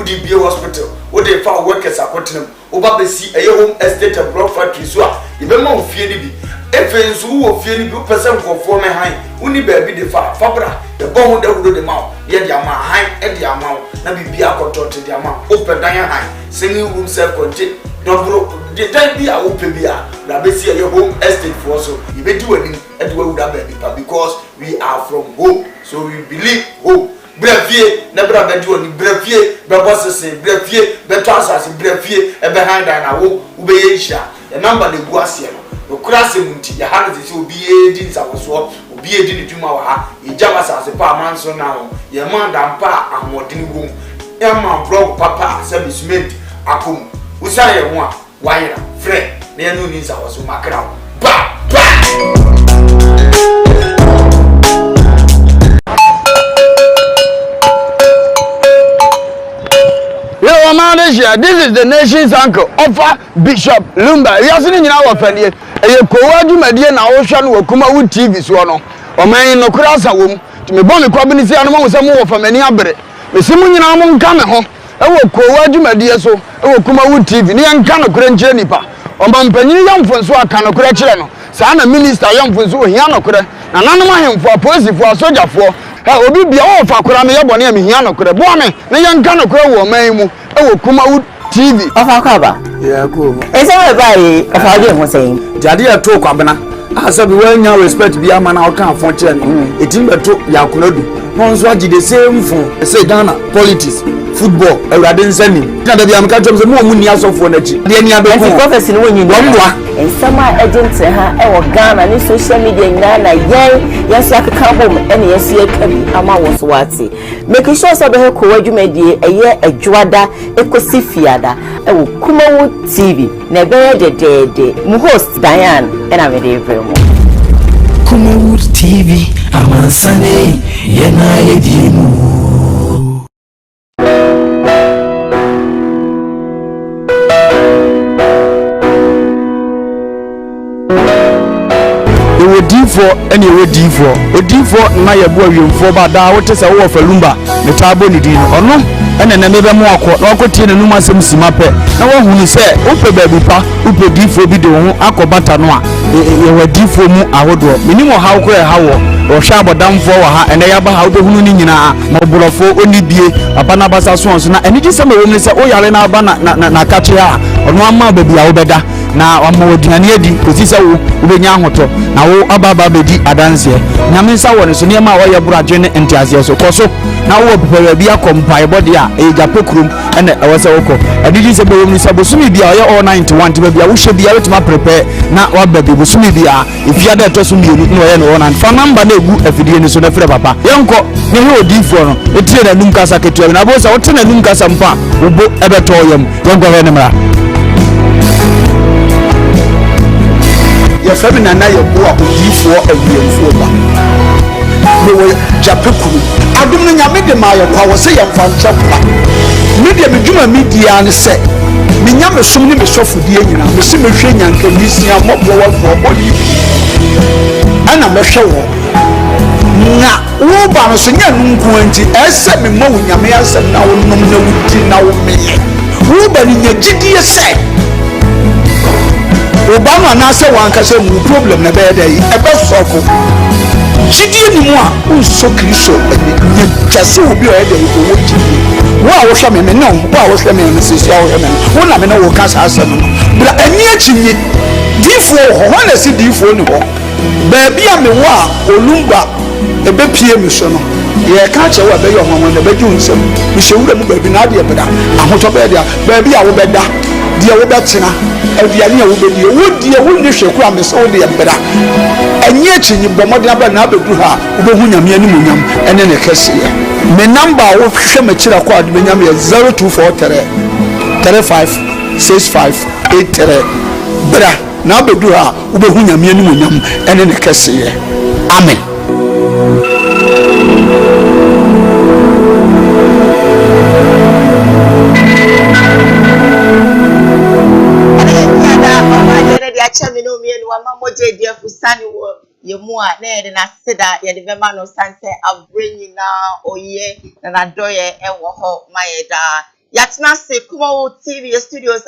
Would be a hospital? Would they find workers at Cotton? Over see a home estate and block factory. So, if a man fear be. If it's who of fear you person for former high, only baby the fabra, the bone that would do the mouth, yet the amount high at the amount, not be a control to the amount, open diamond high, singing room self contain. Don't broke the time be a open beer, Rabessia your home estate for so you may do anything and we would have baby because we are from home, so we believe home. Brevier, never have to do brevier, bosses say brevier, betas brevier, and behind an hour, Ubeisha, a number the Guasia. No crossing your hands will be a dins our swap, will be a dinner to my in Javas as a parman so now, your man and pa and what in room. Young man broke papa, service made, Akum, Usaya one, why, friend, near noon is our so macro. Bah! This is the nation's uncle, offer Bishop Lumba. He has in our family. A Koowaa Median Ocean will KUMAWOOD TV Swan. Or man no cross a womb to me bomb a community animal some more from any other. The Simon Amon coming home. I will Koowaa Media so, I will KUMAWOOD TV. Nian Cano Grand Jenipa. Or Mampany young Francois Cano Crachano. Sana Minister young Francois Hiano Cre. And Anama for a person for a soldier for. I will be all for Kurame Bonnie Hiano Cre. Bonnie, the young Cano Crow or Mamu. Oh, KUMAWOOD TV. Of our cover. Yeah, cool. It's all right. Of our game was saying. Jadia talk, Abana. I said, we will now respect be a man out can function. It in the talk, Yakunodu. Once what did the same for say Ghana, politics, football, a radin sending. Now that the Americans are more money as of one. The other prophecy when you know. And some agents or Ghana and social media in Ghana, yes, I could come home and yes, I was watching. Making sure so the Koowaa Media a year a Juada, a Cosifiada, a KUMAWOOD TV, never the day, host Diane, and I'm a day very much. KUMAWOOD TV, I'm on Sunday, Yena Edimu. D4 any way D4 na ye boa wiemfo ba da wote se wo fa lumba ne tabo ni din ono ene na mebe mo akọ na okotie ne numa asem sima pe na wo hunu se upe baby pa upe D4 bi de ho akobata no a ye wa D4 mu ahodo minimo hawo kro hawo o hwa abodamfo wa ha ene ya ba ha wo hunu ni nyina ma oborofo oni bie papa na basa so na ene gi se ma wo se o yare na aba na kache a ono ama baby a wo beda na wamo odiane adi kosi se wo ubenya ahoto na wo ababa bedi adanse nyame nsa wo ne so ne ma wo ye buradwe ne entiase so koso na wo pepe bia kompai body a e jape krum ene ewo se woko adidi se bo mu se bosumi bia ye all 91 te bia wo hwe bia wetima prepare na wa baby bosumi bia ifia da to so mienu no ye no wona fa number na egu afidie ni so na frɛ papa yenko ne he odifo no etie na num kasa ketua na bo se wo te na num kasa mpa wo bo ebeto yam yenko he ne mra your family na your boy odifo awiemfo ba no we japekuru adum no nyame de ma yo kwa wo se yem fa nchapa media medwuma media ne se me nyame som ne me sofodie nyina me se mehwe nyanka misia mobbo wo fo bodi ana mehwe wo na wo ba no so nya nunku anti ese me ma wo nyame asem na wo nom na wudi na wo meye wo ba ni nyagidie se Obama na se wanka se mu problem na be dey e be sofo jidie ni mu a unso kristo ni tase obi o dey ko wo jidie wo a wo hwe me no wo a wo hwe me se sia wo hwe me wo na me no wo ka sa asem no bra ani achinye difo ho na se difo ni ho ba bia me wo a olumba e be pie me so no ye ka che wo be yo ho na be ju nsem me hewura mu ba bi na de beda ahoto be dia ba bia wo beda dia wo betina aduane a wo bedi wo die wo ne hweku a me so wo de beda enye achinyi bomode aba na abedu ha wo be hu nyame ani munyam ene ne kese me number wo hwe ma kira kwa de nyam ye 0243 356583 bra na abedu ha wo be hu nyame ani munyam ene ne kese amen. Chamino me and one moje dear for sunny work. You more near than I said that you're the man of sunset. I'll bring you now, oh yeah, and I do it and walk my da. Yatna se KUMAWOOD TV studios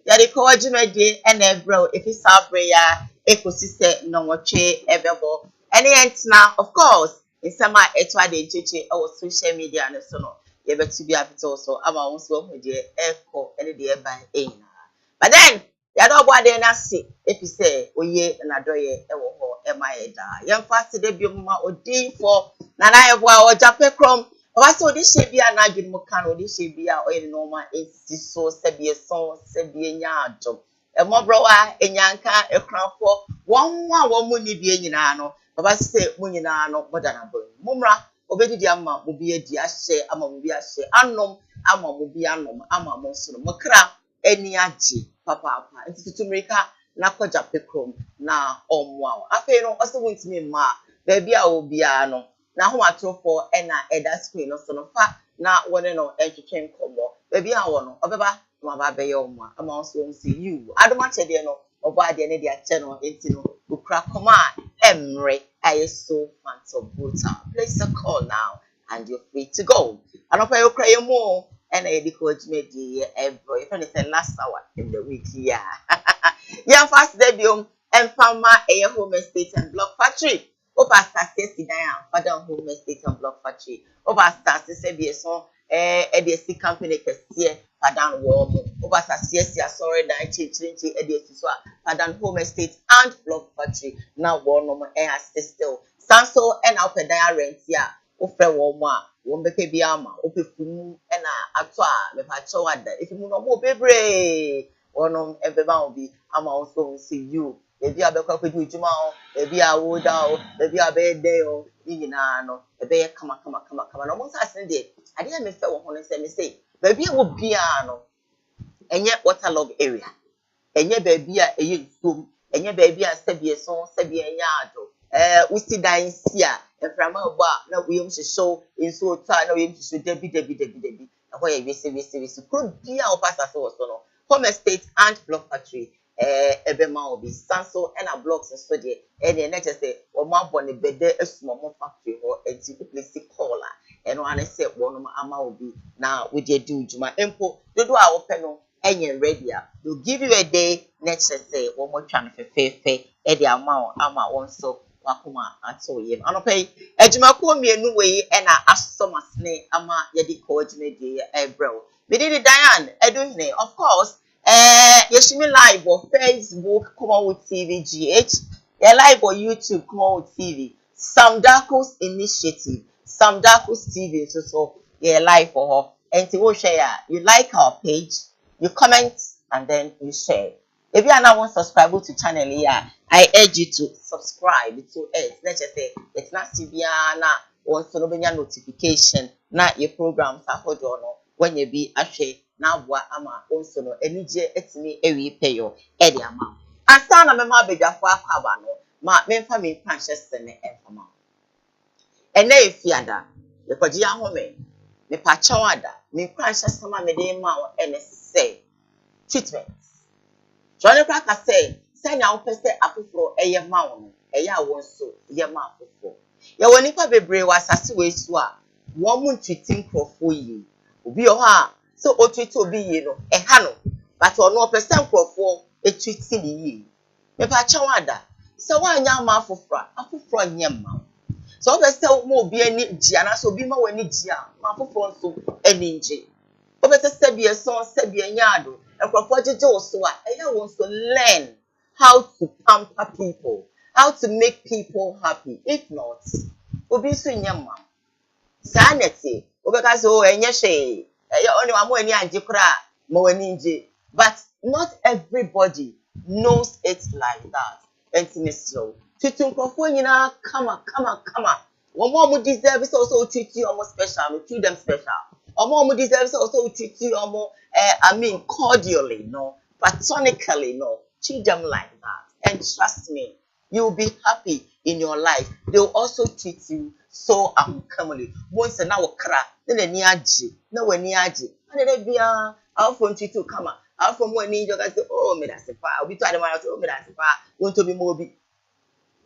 yade ko adwumade ena ebro efisa abreya ekosise nonwoche ebebo ene entna of course insama etwa de cheche our social media no so no ye betu bi apito so ama won so hu de eko ene de e ban enyina but then yade obade na se efise oye na doye ewo ho emayeda yemfa se de bioma odin for nana ebo a ojape krom Obaso di shebia na adwin mu kan odi shebia oye normal esi so sebie son sebie nya adom emobro wa enyanka ekranfo won a won mu ni bie nyina no baba se mu nyina no modana bo mumra obedidi ama mo bie di ahye ama mo bie ahye anom ama mo bie anom ama mo so no mokra eni agye papa ntitutumrika na koja pekrom na omwa afei no oso wuntimi ma ba bia obia no na ho atrofo ena eda screen no so no fa na wone no etwetwen komo baby a wo no obeba no ba be yo mo ama so see you adoma chede no oba ade ne de ache no enti no ukra koma emre ayeso manto buta place a call now and you're free to go anopa yo kra yemo ena ediko adwumadi ebro if anything last hour in the week yeah yeah fast debut empama eye home estate and block factory Oba stars si dan father home estate and block factory. Oba stars se bi so EDC company kese father wo mo. Oba stars si asore dan chinchinchi EDC so father home estate and block factory. Na wo no mo still. Sanso na opedan rent ya. Wo frɛ wo mo a wo mbeke bi ama opefumu na ato a me pa cho wada. Ifimu no mo bebre. Wono ebeba obi ama wo so see you. Ebi abekwa kwedi ujuma o ebi awoda o ebi abede o yina no ebe kama no mo sase de ade ya me fe wo hono se me say baby wo bia no enye waterlog area enye baby a eye nsom enye baby a sebie so sebie nya ado usi dan si a eframa gbo a na uyem hyeso enso otua na uyem hyeso debi ho ye wese kro bia o pasa so no home estate and block factory ebema obi sanso ena blocks so de ene na chese o ma bone bede asuma mo factory ho enti place caller eno ane se wono ama obi na we dey do juma empo dodo a wo pe no enye ready a they'll give you a day next say wo mo twa no fefefe e de ama won so wakoma ato yem anopai ejuma ko mienu we ena asomasne ama yedi ko ejuma de ebro me did Diane eduhine of course Yeshimi live on Facebook, KUMAWOOD TV GH. You're live on YouTube, KUMAWOOD TV. Sam Darko's initiative, Sam Darko's TV. So you're live for her. And to share, you like our page, you comment, and then you share. If you are not subscribe to channel here, I urge you to subscribe to it. Let's just say it's not Sibiana or Sonobenia notification. Not your programs are hold on when you be ashay. Na bua ama onso no enije etimi ewi peyo e de ama asa na mema abedwafo akwaba no ma memfa me panhyese ne enfama ene efiada me kwaji ahome me pachaw ada me panhyese ma me de ma o ene se treatment jone kwa ka say na wo pese afoforo eye ma wo no eye a wonso ye ma afoforo ye woni pa bebre wasase we su a wo mu ntwitim krofo yi obi o ha so otwiti obi yi no ha no but ono percent krofo etwiti ni yi me pa chawada so wanya ma afoforo nyema so obese mo obi ani gia na so obi ma wani gia ma afoforo so ani nje obese sebie so sebie nyado krofo jeje wo so a eya won so learn how to pamper people, how to make people happy. If not obi so nyema sanity obeka so enye hwe only one more anje kra ma wani nje but not everybody knows it like that intimacy titun krofo nyina kama omo deserve so also treat you almost special no treat them special omo deserve so also treat you almost I mean cordially no platonically no treat them like that and trust me you'll be happy in your life. They'll also treat you so uncommonly. Once an hour crack, then a niaji, no one niaji. And then be our phone treat you come out. Our phone when you guys say, oh, me that's a fire. We try to manage, oh, me that's a fire. Want to be more be.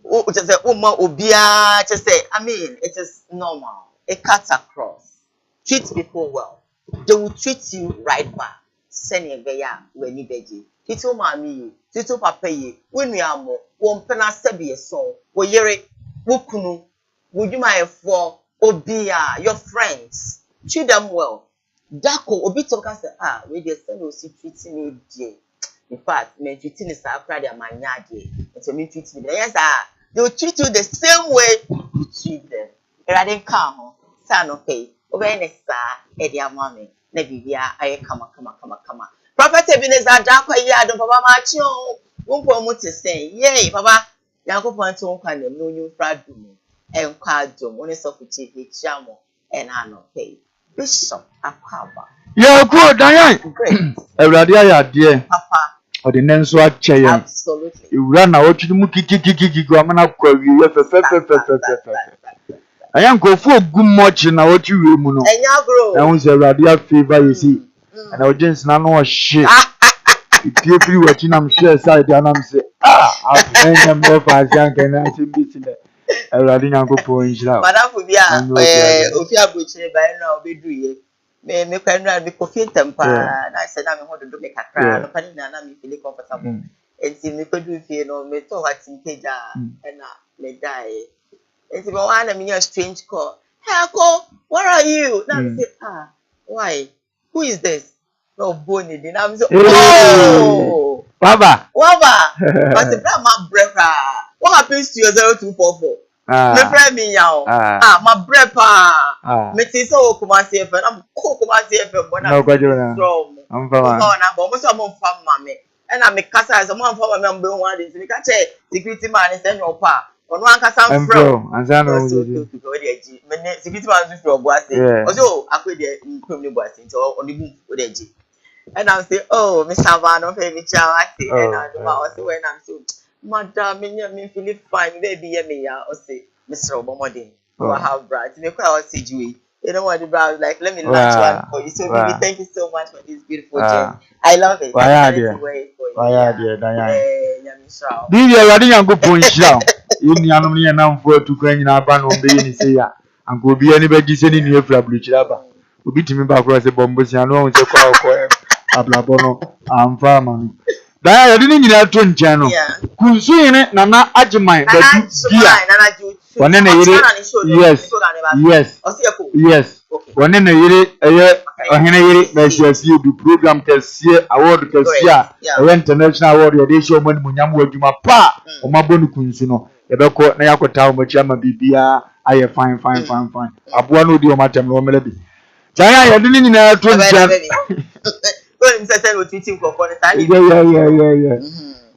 Oh, just say, oh, ma, obia, just say, I mean, it is normal. It cuts across. Treat people well. they will treat you right back. Send a bear when you veggie. Tito mammy, Tito papa, when we are more, one penna sebi a song, wo yere, wukunu, would you my for obia, your friends, treat them well. Dako, obito say, we the send will see treating me, dear. In fact, me treating is our pride and my yadi, and so me treat me. Yes, they will treat you the same way you treat them. I didn't come, son, okay, obey, Eddie, mommy, Nebia, I come. Prophet Ebenezer Dako ya don papa ma chi o wonpo mu te sen yey papa yakopon to nkwa na mu nyu fradu mu enkwa dom oni so fuchi e chiamo na no pay Bishop Akwaba ya ku dan Ewrade ya de papa o de nenso a che yen absolutely ewura na wotwi mu kikikiki go amana kwa wi fe ayan ko fu ogummochi na wotwi wi mu no enya bro na won se Ewrade a favor you see and our gens na no shit if you watching am share side and am say I am more fast and can I see beating there Ewrade Nyankopon injira madam fu bia ofi abuchire bai na obedu ye me kwanra me kofi tempa na say na me ho do me kakra no pani na me feel comfortable enti me kodu fie no me to watin keja na me die enti me wan na me a strange call Heko, where are you na me say why who is this no boni din am say oh Baba but the my breaker what happens to your 0244 me friend me yaw my breaker me ti so Kumasi FM am Kumasi FM bona no kwajona am fama no na bo mo so mo fam mame and I me kasa as mo fam mame mbe one dey me ka che security man say your pa ono ankasa from anzano me security man so obo ase ozo akwede nkom ne bo ase nti oni bu odeji and I say oh Mr. Vano pay me chow ase and I do ma say when I'm so madam me feel fine baby hear me ya o say Mr. Obomodin you have bright me kwa o say you don't want the brown like let me launch one for you so baby thank you so much for this beautiful gem I love it why dear Bibi Ewrade Nyankopon injira yini anom ne namfo atukwa nyina aba no mbe yini se ya anko bi ani bagi se ni efra bluchira ba obi timi ba kro se bombo sia no se kwa ko ablabo no amfa manu da ya de nyina to ntia no kunsu yene nana agiman da dia wone na yire yes wone na yire eye ohene yire na siasie bi program kese award kese a international award ya de show man munyam wadwuma pa o mabonu kunsu no yebeko na yakota o machama bibia aye fine aboa no di o matem no mele bi jaya ya de nyina to ntia Well, say no tweeting for yeah.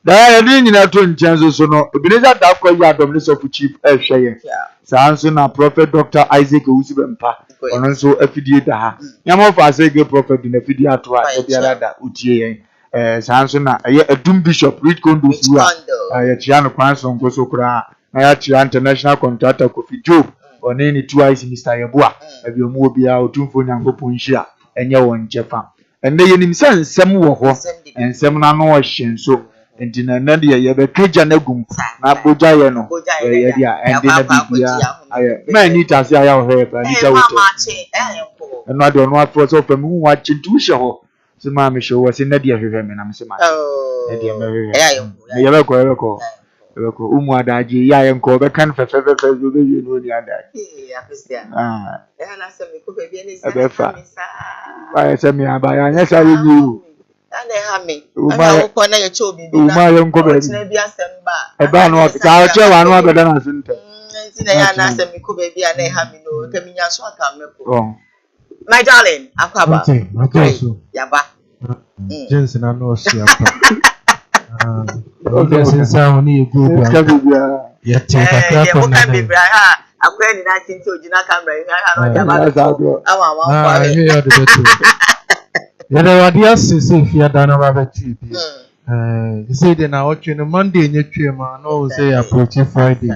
Da ya nyina to nchen so no Ebenezer Dako ya Administrator of Chief ehwe sanso na Prophet Dr. Isaac Usibempa ono nso afidie da ha nyama fa say ge prophet na afidie ato a e biara da utie yen sanso na ye Adum Bishop Rich Kondo suwa ya chia no kwan so nkoso kura na ya chia international contractor Kofi Joe oni ni twice Mr. Yeboa abiomu obi a otumfo Nyankopon hia enye won chefa enne yenim se nsem wo ho ensem na no ohye so enti na na de ye be kaja na gum na boja ye no ye dia ende na bibia aye ma ni tase aya ho he pa ni ta woto eno ade ono afo so fam hu wa chintu hye ho se ma me hye wo se na de hwehwe me na me se ma e de me hwehwe ye be ko umu adaje ya ye nko be kan fe be ye no ni adaje ya na se me ko be ni sa ba se me aba ya nya sa ye ni ane ha me ana ko na ye cho bibi na uma ye nko be na bi asem ba e ba no ka o che wa no abeda na sunta nti na ya na se me ko be bi ana ha me no ka mi nya so aka me ko my darling Akwaba yaba Jensen na no si apa Jensen sa ni go ba ya te kakra ko na akwa ni na tinti ojina camera ni ha no yaba awa ya de beto yele wadia sisi fia dana ba beti bi you say the na otwe no Monday nye twe ma no say approach Friday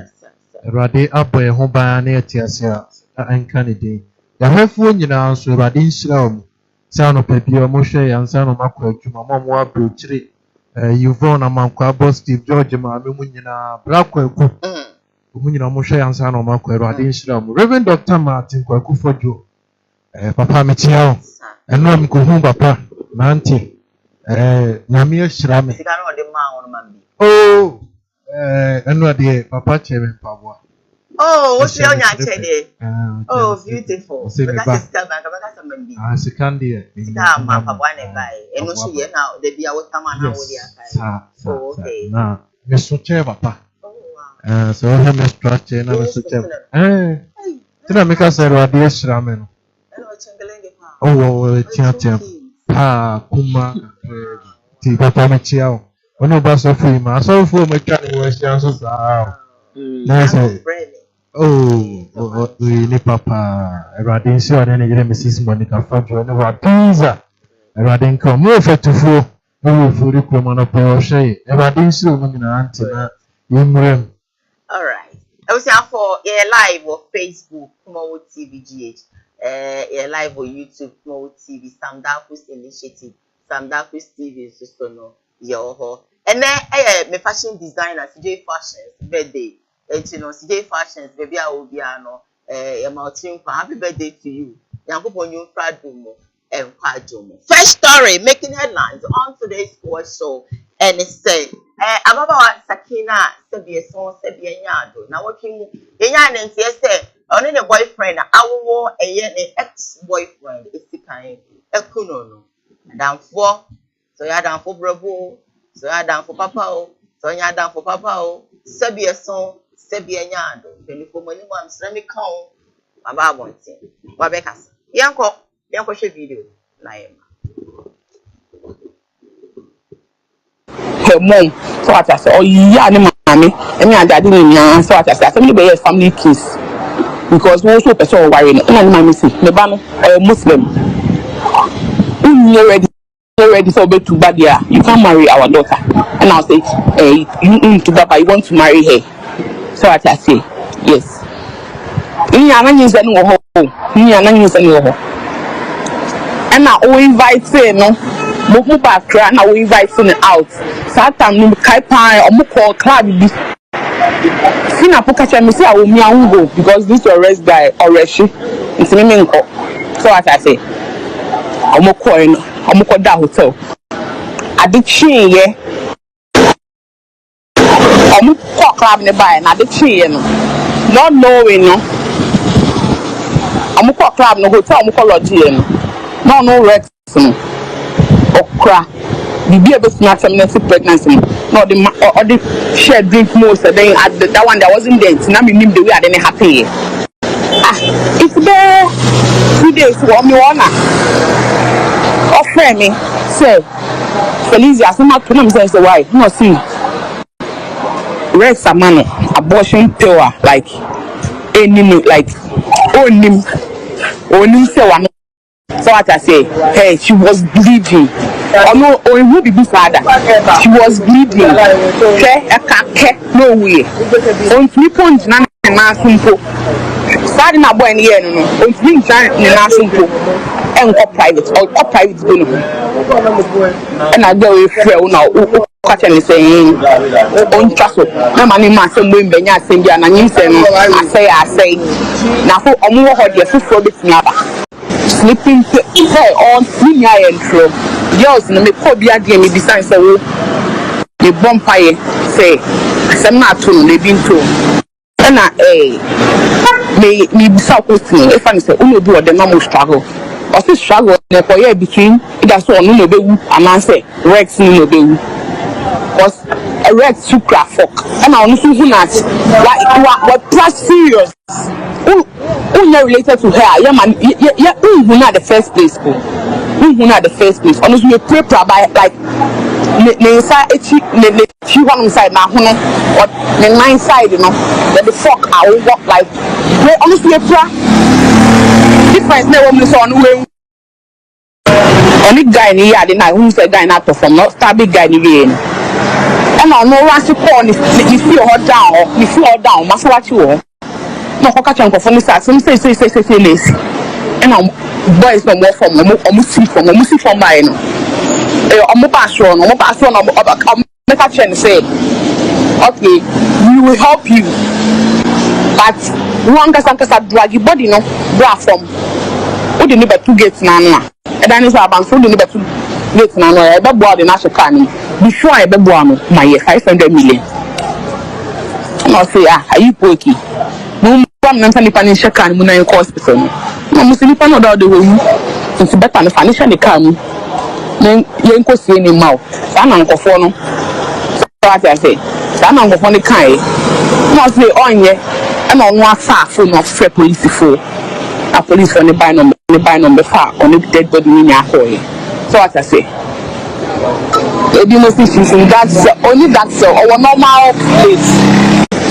Ewrade aboy ho ba na etiase a anka ne dey ya hafo nyina so Ewrade nhyira o sa no pa bi o mo hwe ya nsa no makwa adwuma mo abrochire Yvonne amankwa boss Steve George ma me mu nyina brakwa ku mu nyina mo hwe ya nsa no makwa Ewrade nhyira o Reverend Dr. Martin Kwaku Fojo papa me tia o ɛno a mekɔhu papa na auntie nyame ahyira me sika no de ma won ma bi oh ɛno a deɛ papa kyerɛ me mpaboa oh what you nya chede oh beautiful say me because sika bank baka some bi sika deɛ sika ma mpaboa na bai eno so ye na de bia wo tama na wo dia kai oh okay na me so kyerɛ papa so I have a structure na me so kyerɛ tina me ka sɛ Awurade ahyira me no oh tia kuma ti papa me chia o ono ba so fu ma so fu me twa ne wo ahyia so saa na say oh ni papa Awurade nsi ade ne yere Mrs Monica Fabio ne wa pizza Awurade nka mo fetufu mo furi kuma na pa o hwe Awurade nsi o mo nyina antina yimrem. All right. I was here for live on Facebook, KUMAWOOD TVGH. Live on YouTube, KUMAWOOD TV, Sam Darkus Initiative, Sam Darkus TV, so no, yo. And then my fashion designer, CJ Fashions, birthday. And you know, CJ Fashions, baby, I will be happy birthday to you. Yanko new Fradumo and Kwajomo. First story making headlines on today's Koowaa Show, and it said, Ababa Sakina Sebia son Sebia Yado. Now working Yan and say, only the boyfriend, our ex-boyfriend is the kind of Kunono. Down for so you're down for Bravo, so you're down for Papa, so you're down for Papa, Sebia son Sebia Yado. Telephone money once, let me count my Baba thing. Babekas. Yanko video. Naima. Her mom, so what I say, oh yeah, mommy, and me and daddy, so what I say, family be a family kiss because we also person worrying. And my missy, me bano or Muslim. You ready so be to Badia. You can't marry our daughter. And I'll say, hey, you to Baba, you want to marry her. So what I say, yes. You are not using no home. You are not using no home. And I will invite her, no. Move back, and I will invite her out. Satam no kai pan or moko club this. Fina pokacha me say I will me and go because this arrest guy already. It's me nko. So what I say, omoko da hotel. Adichin ye. Omoko club ne buy na adichin ye no. Not knowing no. Omoko club no hotel omoko lodge ye no. No Rex no. Okra. Bibi ebe smart terminal pregnancy no the share drink most then at that one that wasn't there na me nim the way I didn't happy it's there 2 days for me wanna offer me say Felicia so much to me say why no see Rex amano abortion pill like any like onim say one. So what I say, hey, she was bleeding. Oh no, oh, it would be father. She was bleeding. Okay, I can't no way. On 3 points, na simple. Starting my boy in the year, no. On 3 points, na simple. And go private, or private go. And I go with friend now. Catching saying, on trust. My money, my son, when Benya send you, and I say. Now for a more hot, yes, for this never. Sleeping on me and throw. Girls no me call be again me design say wo the bonfire say asem na to no been to na me bisa question if I say uno do the normal struggle or say struggle na for here between either so no no be wu and say Rex no be wu because a Rex too crack fuck and I only see na what plus serious who related to her yeah man yeah who na the first place go who na the first place honestly we pray by like the inside the one inside na who or the 9 side you know the fuck I will walk like honestly we pray difference na woman so on we only guy ni ya the na who say guy na perform not star big guy ni we and I know once you call if you feel her down must watch you no ko catch am for funny start some say lace and boys no more from almost see from by no omo pass on make a change say okay we will help you but one can drag your body no bra from who the neighbor 2 gates na dan is about so the better late na no e be board na so car ni before e be board no my 500 million no say are you pokey no from na nipa ni share car ni mu na hospital no mo se nipa no da de wo yu nti better na financial the car mu na yen ko sie ni mawo sa na nkofo no so what I say sa na nkofo ni kai no say onye e na onu asa fo no free police fo a police for the buy number far on the dead body in your home. So what I say? Most issues that's only that's our normal place.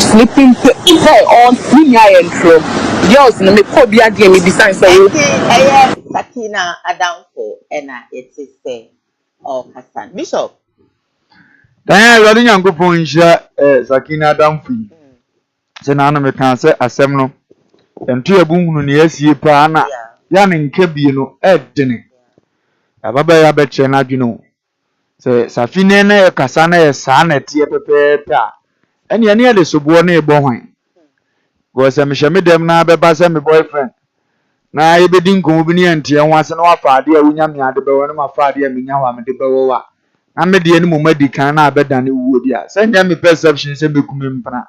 Sleeping on senior intro. Girls, no me could a game besides say. Sakina Adamfo, and it is say, oh, Hassan Bishop. Then I really young go point Sakina Adamfo. Senana me can say assembly. Enti abunhunu ne asie pa na ya ne nkabie no edene ababa ya beche na adwene se safine na e kasa na e saa na tie pepepe a ene ne de sobo na e bo hwan go se me hye dem na beba se me boyfriend na e bedi nkomo bi ne antie ho ase na wafa ade a wonya me ade be wo na mafa ade a menya wa me de be wo wa na me de ne mo madi kan na abeda ne wuo dia se nya me perception se mekume mpana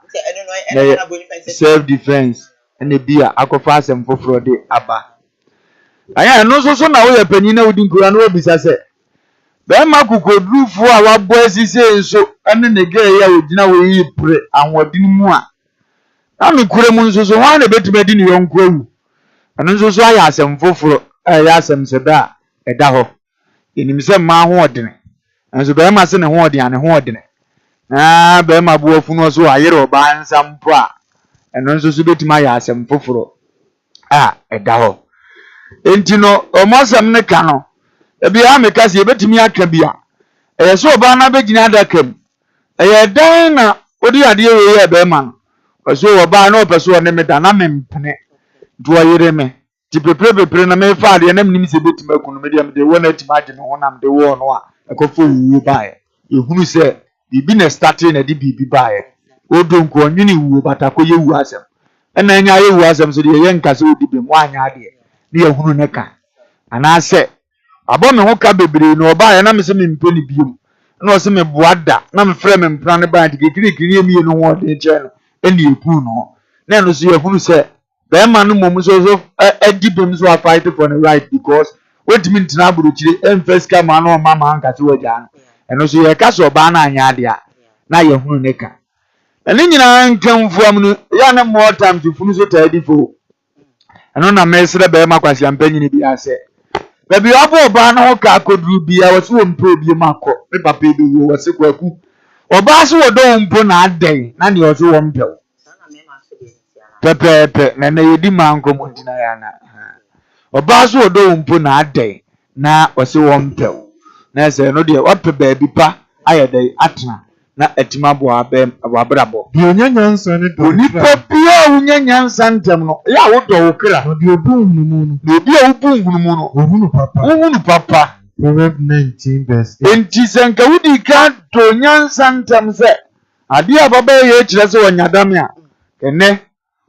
self defense ene bia akofa asem foforo de aba aya no so na wo ya panyin na wodi nkura na obisa se be ma kokodrufu a wabo asise enso ene ne ge ya ogina wo yi pre anwodin mu a na me kure mu nso so wan na betimadi ne yonko awu ene so aya asem foforo aya asem se da eda ho enim se ma ho odene enso be ma se ne ho odene ane ho odene na be ma bo afunu so ayere oba nsampo a eno nso so betima ya asem foforo eda ho enti no omosam ne ka no ebia me ka se betimi aka bia so oba na begina adakam dan na odi ade we ye be ma no so oba na opeso ne meda na mempene do ayere me ti prepare na me fa ade na mnim se betima kunu me de me de wona tima age me honam de wo no a ekofo wuo bae ehunu se bibi na starting na di bibi bae odonko onwini wuo batako ye wu asem ena anya ye wu asem so de ye nkase odibe mu anya ade ne ye hunu ne ka ana se abo me ho ka bebre no oba ye na me se me mpeni biom na o se me boada na me frɛ me mpra ne ba de kekiri emi no ho de che no eni epu no na no so ye hunu se be ma no mom so adibem so fight for the right because wetimi ntina aburuchire emfeska ma no mama nkase waja no eno so ye ka so oba na anya ade a na ye hunu ne ka ene nyina nkamfu amnu ya na more time to funu so tadi fo eno na mesre be makwasi ampanyini bi ase bebi obo ba na ho ka kodru bi a wose wo mpo bi makọ me papa bi wo wose kwaku oba so wodo mpo na aden na ne wose wo mpew pepe na na yedi manko muntina ya na oba so wodo mpo na aden na wose wo mpew na se no de wape ba bi pa ayede atena na etima bo abrabo bi onyanyansa ne do ni papia onyanyansa ntem no ya wo do wo kra bi obunhunu mu no bi obunhunu mu no ohunu papa Proverbs 19 verse 8 enti senka wudi ka do nyansa ntem se ade ababa ye kire se wonyadame a kene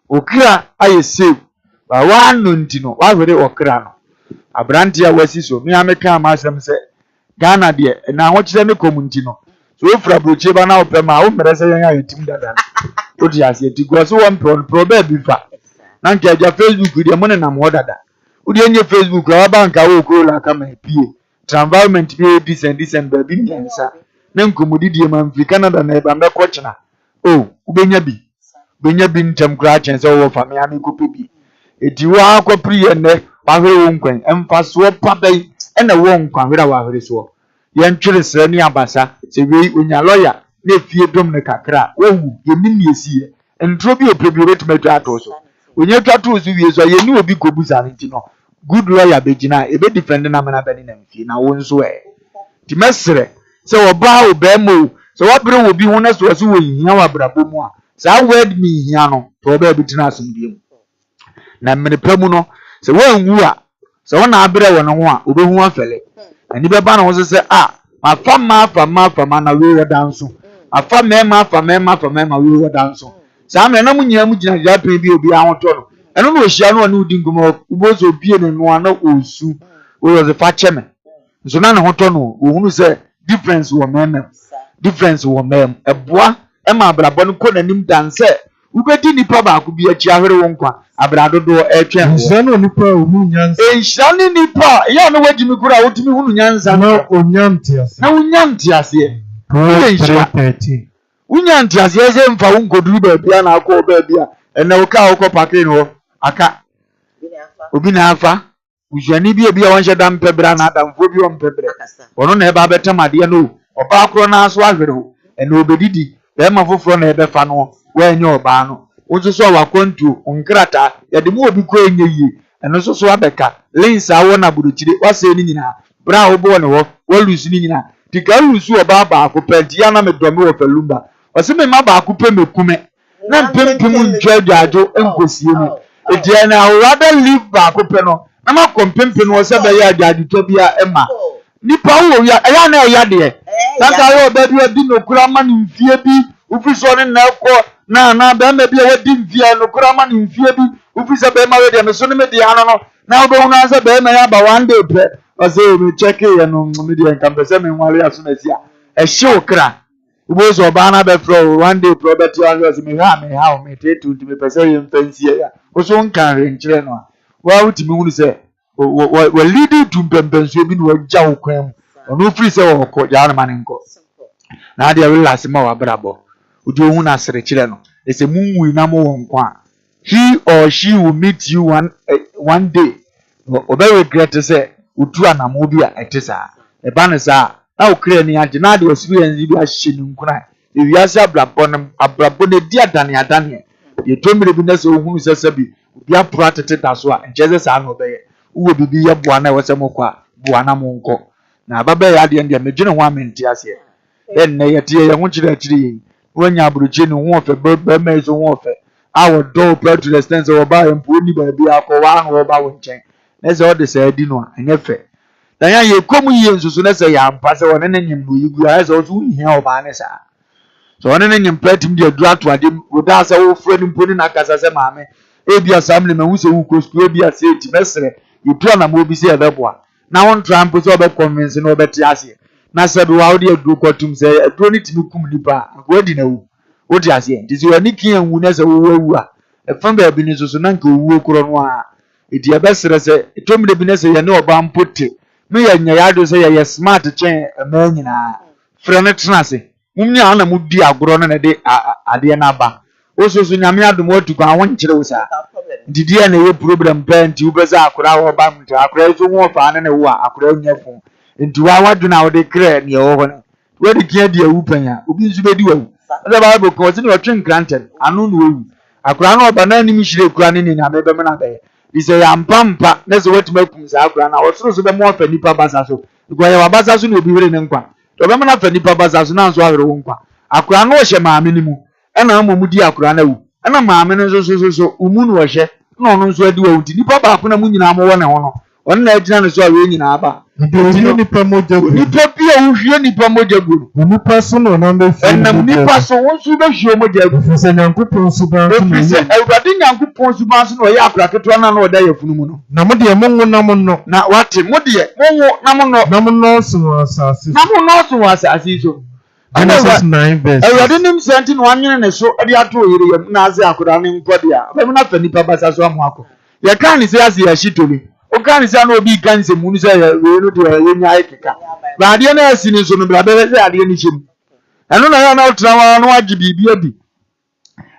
okra aye save ba wa no ntino wa were okra no abranti a wasi so mi ameka ma asem se Ghana de na ho kire ne komunti no so ofra broche ba na opema o mere se yan ayetim dada o di ase ti go so one proverb bi fa na nke aja Facebook de mo ne na mo dada o di enye Facebook la ba nka wo ko la kama pie environment bi decent ba bi nyansa na nkomudi die man fi Canada na ba meko china o ubenya bi ntem kra chen se wo fa me ami ko pebi edi wa akọ pri ene wa hwe wo nkwan emfa so pa bai ena wo nkwan hwe wa hwe so yen twere sra ni abasa se we onya lawyer na fie dom ne kakra owu yemi esi entro bi oprebi retmeto atoso onye twatu so wie so yeni obi kobusa nti no good lawyer begina ebe defend na mana bani na mfie na wo nso ti mesre se oba obemo se wabere wo bi ho na so wo hia wa brabo mu a sa word mi hia no to oba bitina asomdiem na mmene pamu no se wanwu a se wona abere wo no ho a obehu afele ani beba na wo se afa ma na we danso afa mema we danso sa me na munyia mu gina japan bi obi ahoto no eno no ohia no ne udi ngumo ubozo bie no no ana osu we was a fat chairman. So now I no who say difference wo mem difference wo mem eboa e ma abrabọ no ko nanim dan say we bedi nipa ba ko bi achi ahwere wo nkwa abradodo e twen nsa no nipa ohu nyansa enhira ni nipa ya no wagimi kura wotimi hunu nyansa na onyanti ase na onyanti ase 13 onyanti ase eze mfa wo nkoduru ba bia na akọ ba bia ena wo ka wo ko pake no aka obi na afa ujuani bi ebia won hyeda mpebra na adamfo bi won mpebra ono na eba betamade no oba akro na aso ahwere ho ena obedidi be ma foforo na ebe fa no wa enye oba no wonso so wakwantu onkrata yede mu obi ko enye yi eno so so abeka lensa wo na buruchire wase ni nyina bra wo bo ne wo walusu ni nyina tika lusu oba ba akopenti ya na medome wo falumba wase me ma ba akope mekume na mpempem ntwaadwajo enkosie no edia na rather live ba akope no na ma kompempe no se be ya adwajo bia ema nipa wo ya ya na ya de tata yo be bi odi no kura ma ni mfie bi ufiso ne na ekọ na be ma bi wadi mfie no kura ma ni mfie bi ufisa be ma we de me so ne me de ano no na obo hu na se be ma ya ba one day pre o se me check ye no me de nkan be se me nwale aso na sia e hye okra ubo so ba na be pro one day pro be ti o se me ha o me tetu ti me pese ye mfansie ya o so nkan re nkyere no wa utimi hu se wa lead to mpempenso bi no wagya wo kwan ono free se wo ko ya na mane nko na dia we last ma wa brabo udi ohun na sere kire no ese munwu na mo won kwa he or she will meet you one day obe regret say utu anamo bi a etesa e ba ne sa na okre ni age na de experience bi a hye ni nkuna e wiase abrabo ne dia adane ye tomire bi na se ohun se sabi obi apro atete da so a enjeze sa na obeye uwe bibi ye boa na wese mokwa boa na monko na baba ya de ndie medwene ho amenti ase en na ye tie ye ho kire akire yi wonya abruche ni ho ofe be me so ho ofe awo do pray to the extent of ba empo ni ba bi akọ ho ba wo nchen na se ode se adi no enye fe dan ya ye komu ye nsusu na se ya ampa se wona na nyimbu yigu ya se o so hia oba ne sa so wona na nyimpa tim de adu ato ade oda se wo fro ni mponi na kasa se maame ebia samle me hu se wu kostu ebia se ti mesre yitu na mo bi se ebeboa na won trampo so be convince no be tiase na se be wa odi adu kwatum se adu ni timi kum nipa agodi na wu odi ase nti se wani kian wu na se wo wu a efan ba bi ni so na nka wu okro no a edi ebesere se etomire bi na se ye ne oba mpote me ya nya ya do se ye smart chen ma nyina frene tenase mumni ana mu di agoro no na de ade na ba ososo nyame adom atukwa won kire wo sa didi na ye problem penti ubeza akura wo ba mta akura zo wo fa na wo akura nyafu nti wa wadu na wo de kre ne wo ho wo de kia di awu panya obi nsu be di wawu da bible ko se no twin granted anu no wu akura no ba na ni mi hire kura ne nyame be me na be ise ya mpampa na se wetima kum sa akura na wo so be mo fa nipa basa so igwa ya basa so na obi were ne nkwa to be me na fa nipa basa so na nso awere wo nkwa akura no hye maame ni mu ena mo di akura na wu ena maame no so umu no hye na ono nso adi wawu ti nipa ba ko na mu nyina mo wo ne ho no on na agina no so awe nyina aba nipa moja gu nipa bia wo hwie nipa moja gu nipa so no na be fi ena nipa so won so be hwie moja gu fi se nyankopon so ba fi se awurade nyankopon so ba so no ya akura keto na oda yafunu mu no na mo de mo na mo no na wate mo de na mo no so asase so Genesis 9 verse. Awurade nim senti no anwene ne so ade ato yire yam na ase akura ne nkode a be na fa nipa basa so amu akọ ye kan ni se ase ya shitoli o kan ni se na obi kan se mu ni se we no de ye nya ikeka ba ade na asi ni so no bra be se ade ni hyem eno na ya na otra wa no agi bibia bi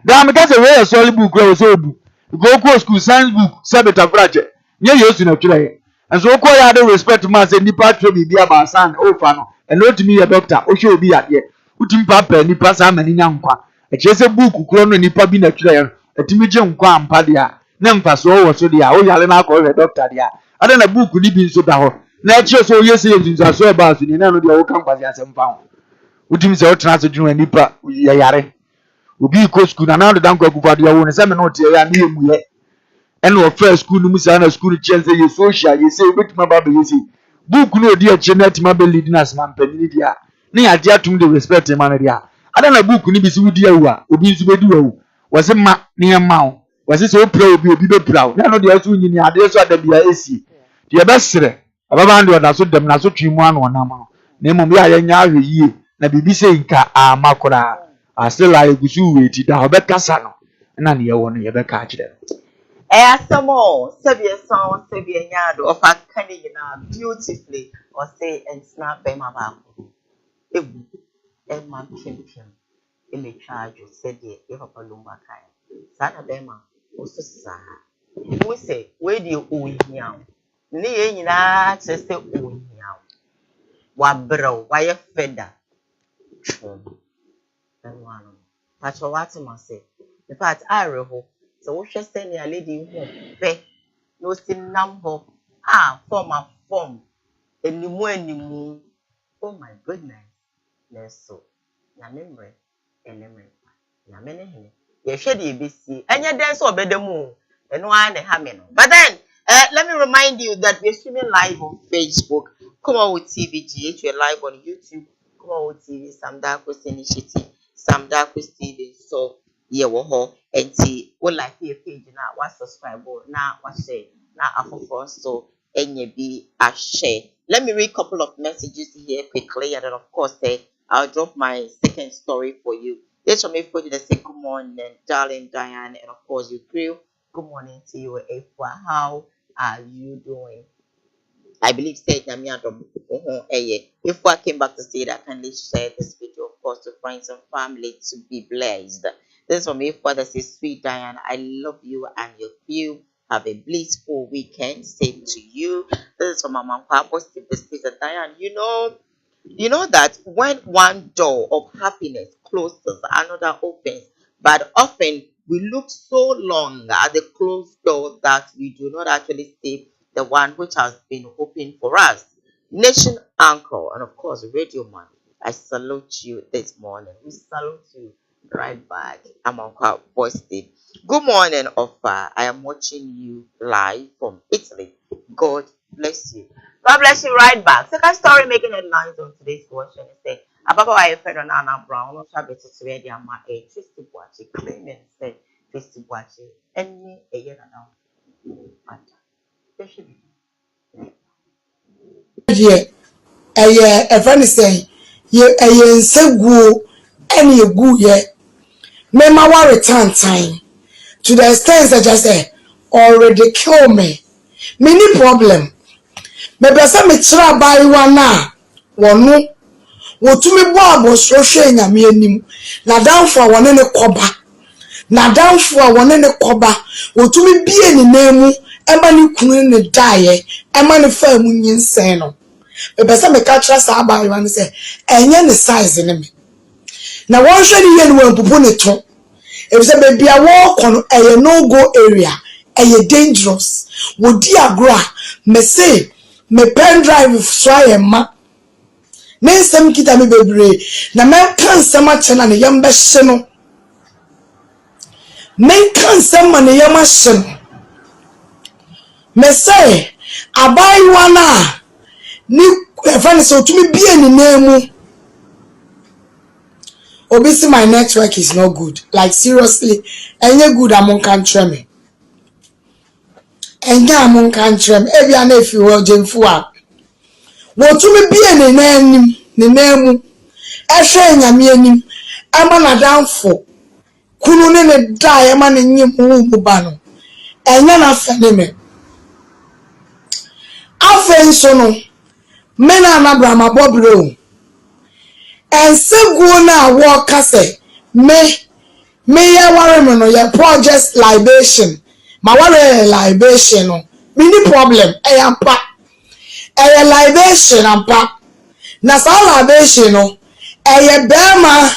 da me ka se we solid book we so obu go school science book sabeta fraje nye yesu na twere ye enso ko ya de respect ma se nipa tro bibia ba san o fa no eno timi ye doctor o hwe obi ade utim papa nipa sa mani nya nkwa echese book kuro no nipa bi na twere ye etimi je nkwa ampa de a na mfaso wo so de a o yale na akọ doctor de a ade na book ni bi nso da ho na eche so yesi yenzu so e ba so ni na no de o kan kwase asem fa ho utim se o tena so dwun nipa ye yare obi ko school na de dan kwa kufa de wo ne se me no te ya na emu ye ene o first school no musa na school chense ye social ye se obetima ba be ye se book no di a chenet ma be lead na asman panini dia ne ya dia tum de respect ma na dia ada na book ni bi si wudi awu a obi nsu be di awu wase ma ne ma o wase se o pra obi be pra o na no dia so nyini ade so ada bia esi dia be sere ababa ndo da so dem na so twi mu an wonam na mmom ya ya nya ahwe yie na bibi se nka amakora asela egusu weti da obekasa no na ne ye wo no ye beka akire Asamo, Sabia song, Sabia Yard, of a canina beautifully, or say and snap by my back. And my champion, in the charge, said the Papa Lumba kind. Sana Bema, also Saha. We say, where do you own now? Near na, say, own now. What bro, why a feather? And one. Patch what I must say. In fact, I rehope. So what she send a lady home, pay no sin number, form, any oh my goodness, yes, so, na memory, and memory, na many, you should be see, and you dance over the moon, and one the hammering. But then, let me remind you that we're streaming live on Facebook, KUMAWOOD TV GH, we're live on YouTube, KUMAWOOD TV, Sam Darkos Initiative, Sam Darkos TV, so. Yeah, woho and see what like your page now, what subscribe now, what share now, after so and you be a share. Let me read a couple of messages here quickly, and then of course, I'll drop my second story for you. This from me for you to say good morning, darling Diane, and of course, you crew. Good morning to you, Efwa. How are you doing? I believe said if I came back to say that, kindly share this video, of course, to friends and family to be blessed. This is from me, Father says, sweet Diane, I love you and your few. Have a blissful weekend. Same to you. This is from my mom, Papa, Diane. You know that when one door of happiness closes, another opens. But often we look so long at the closed door that we do not actually see the one which has been open for us. Nation Anchor, and of course, Radio Man, I salute you this morning. We salute you right back. I'm Uncle Boyston. Good morning, Offa. I am watching you live from Italy. God bless you. God bless you right back. Second story making headlines on today's question is saying, Ababa wa friend on Anna Brown, no shabe to swear the ama a twisty watch, claiming said twisty watch, any a year now. There should be. A friend is saying, ye say go any go ye. Mema wa return time to the extent that just say already kill me. Many problem. Maybe some me try buy one na wonu wotumi bo abosro hwe nyame anim na danfo a wone ne koba na danfo a wone ne koba wotumi bie ne nemu ema ne kunu ne dae ema ne fa mu nyinsen no maybe some me catch sa buy one say enye ne size ne me na won hwe ne ye ne wampupu ne to if say baby a walk on a no go area a dangerous wodi agro me say me pen drive so ma Nensem kita me bebre na men kan sama chena ne yamba hye no men kan sama ne yama hye no me say abai wana ni efan so tumi bie ni nemu obisi my network is not good like seriously enye good amon kan try me enye amon kan try me e bia na efi wo jemfu a wo tumi bie ni nanim ni nemu ehwe nyame anim ama na danfo kunu ne ne da ma ne nyim hu ba no enya na fa ne me afen so no me na Abraham abobre o enseguo na wo kase me ya ware me no ya project libation ma ware libation no mini problem e ampa e libation ampa na sa libation no e bema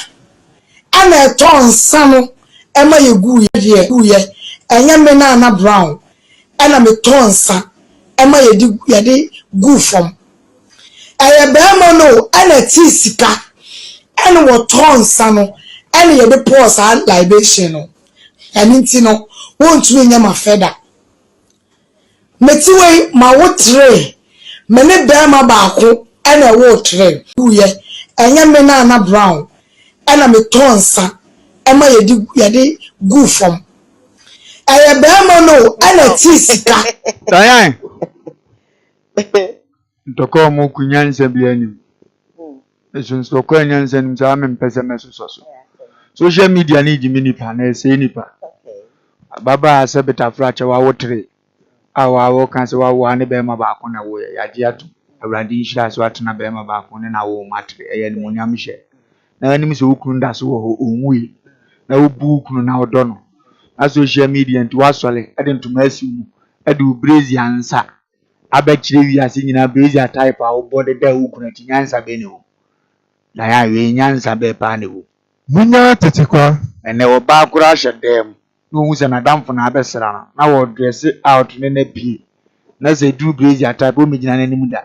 ana ton sano ema ye guye enye me na brown ana me ton sa ema ye di gu from eye bema no ana ti sika ana wo ton sano ana ye de pour sa libation no eni ti no won tu nya ma feda meti we ma wo tre me ne bema ba ko ana wo tre guye enye me na brown ana me ton sa ema ye di gu from eye bema no ana ti sika Diane ntoko mo kunyansa bi anim esunso ko nyansa nim sa me mpese mesoso social media ni jimi nipa na ese nipa baba asa betafra cha wa wotre awa wo kan se wa wo ne be ma ba ko na wo ya je ato awrade inshira so atena be ma ba ko ne na wo matre eye ni munyam hye na anim se wukunu da so wo onwui na obu kunu na odo no na social media nti wasole ade ntuma asimu ade ubrezi ansa abekire wi ase nyina brezi type a wo body da wukunu ti nyansa be ne wo na ya we nyansa be pa ne wo munya tetekwa ene wo ba kura hyedem no hu se na damfo na abesra na wo dress out ne na pie na se du brezi type o megina na nim da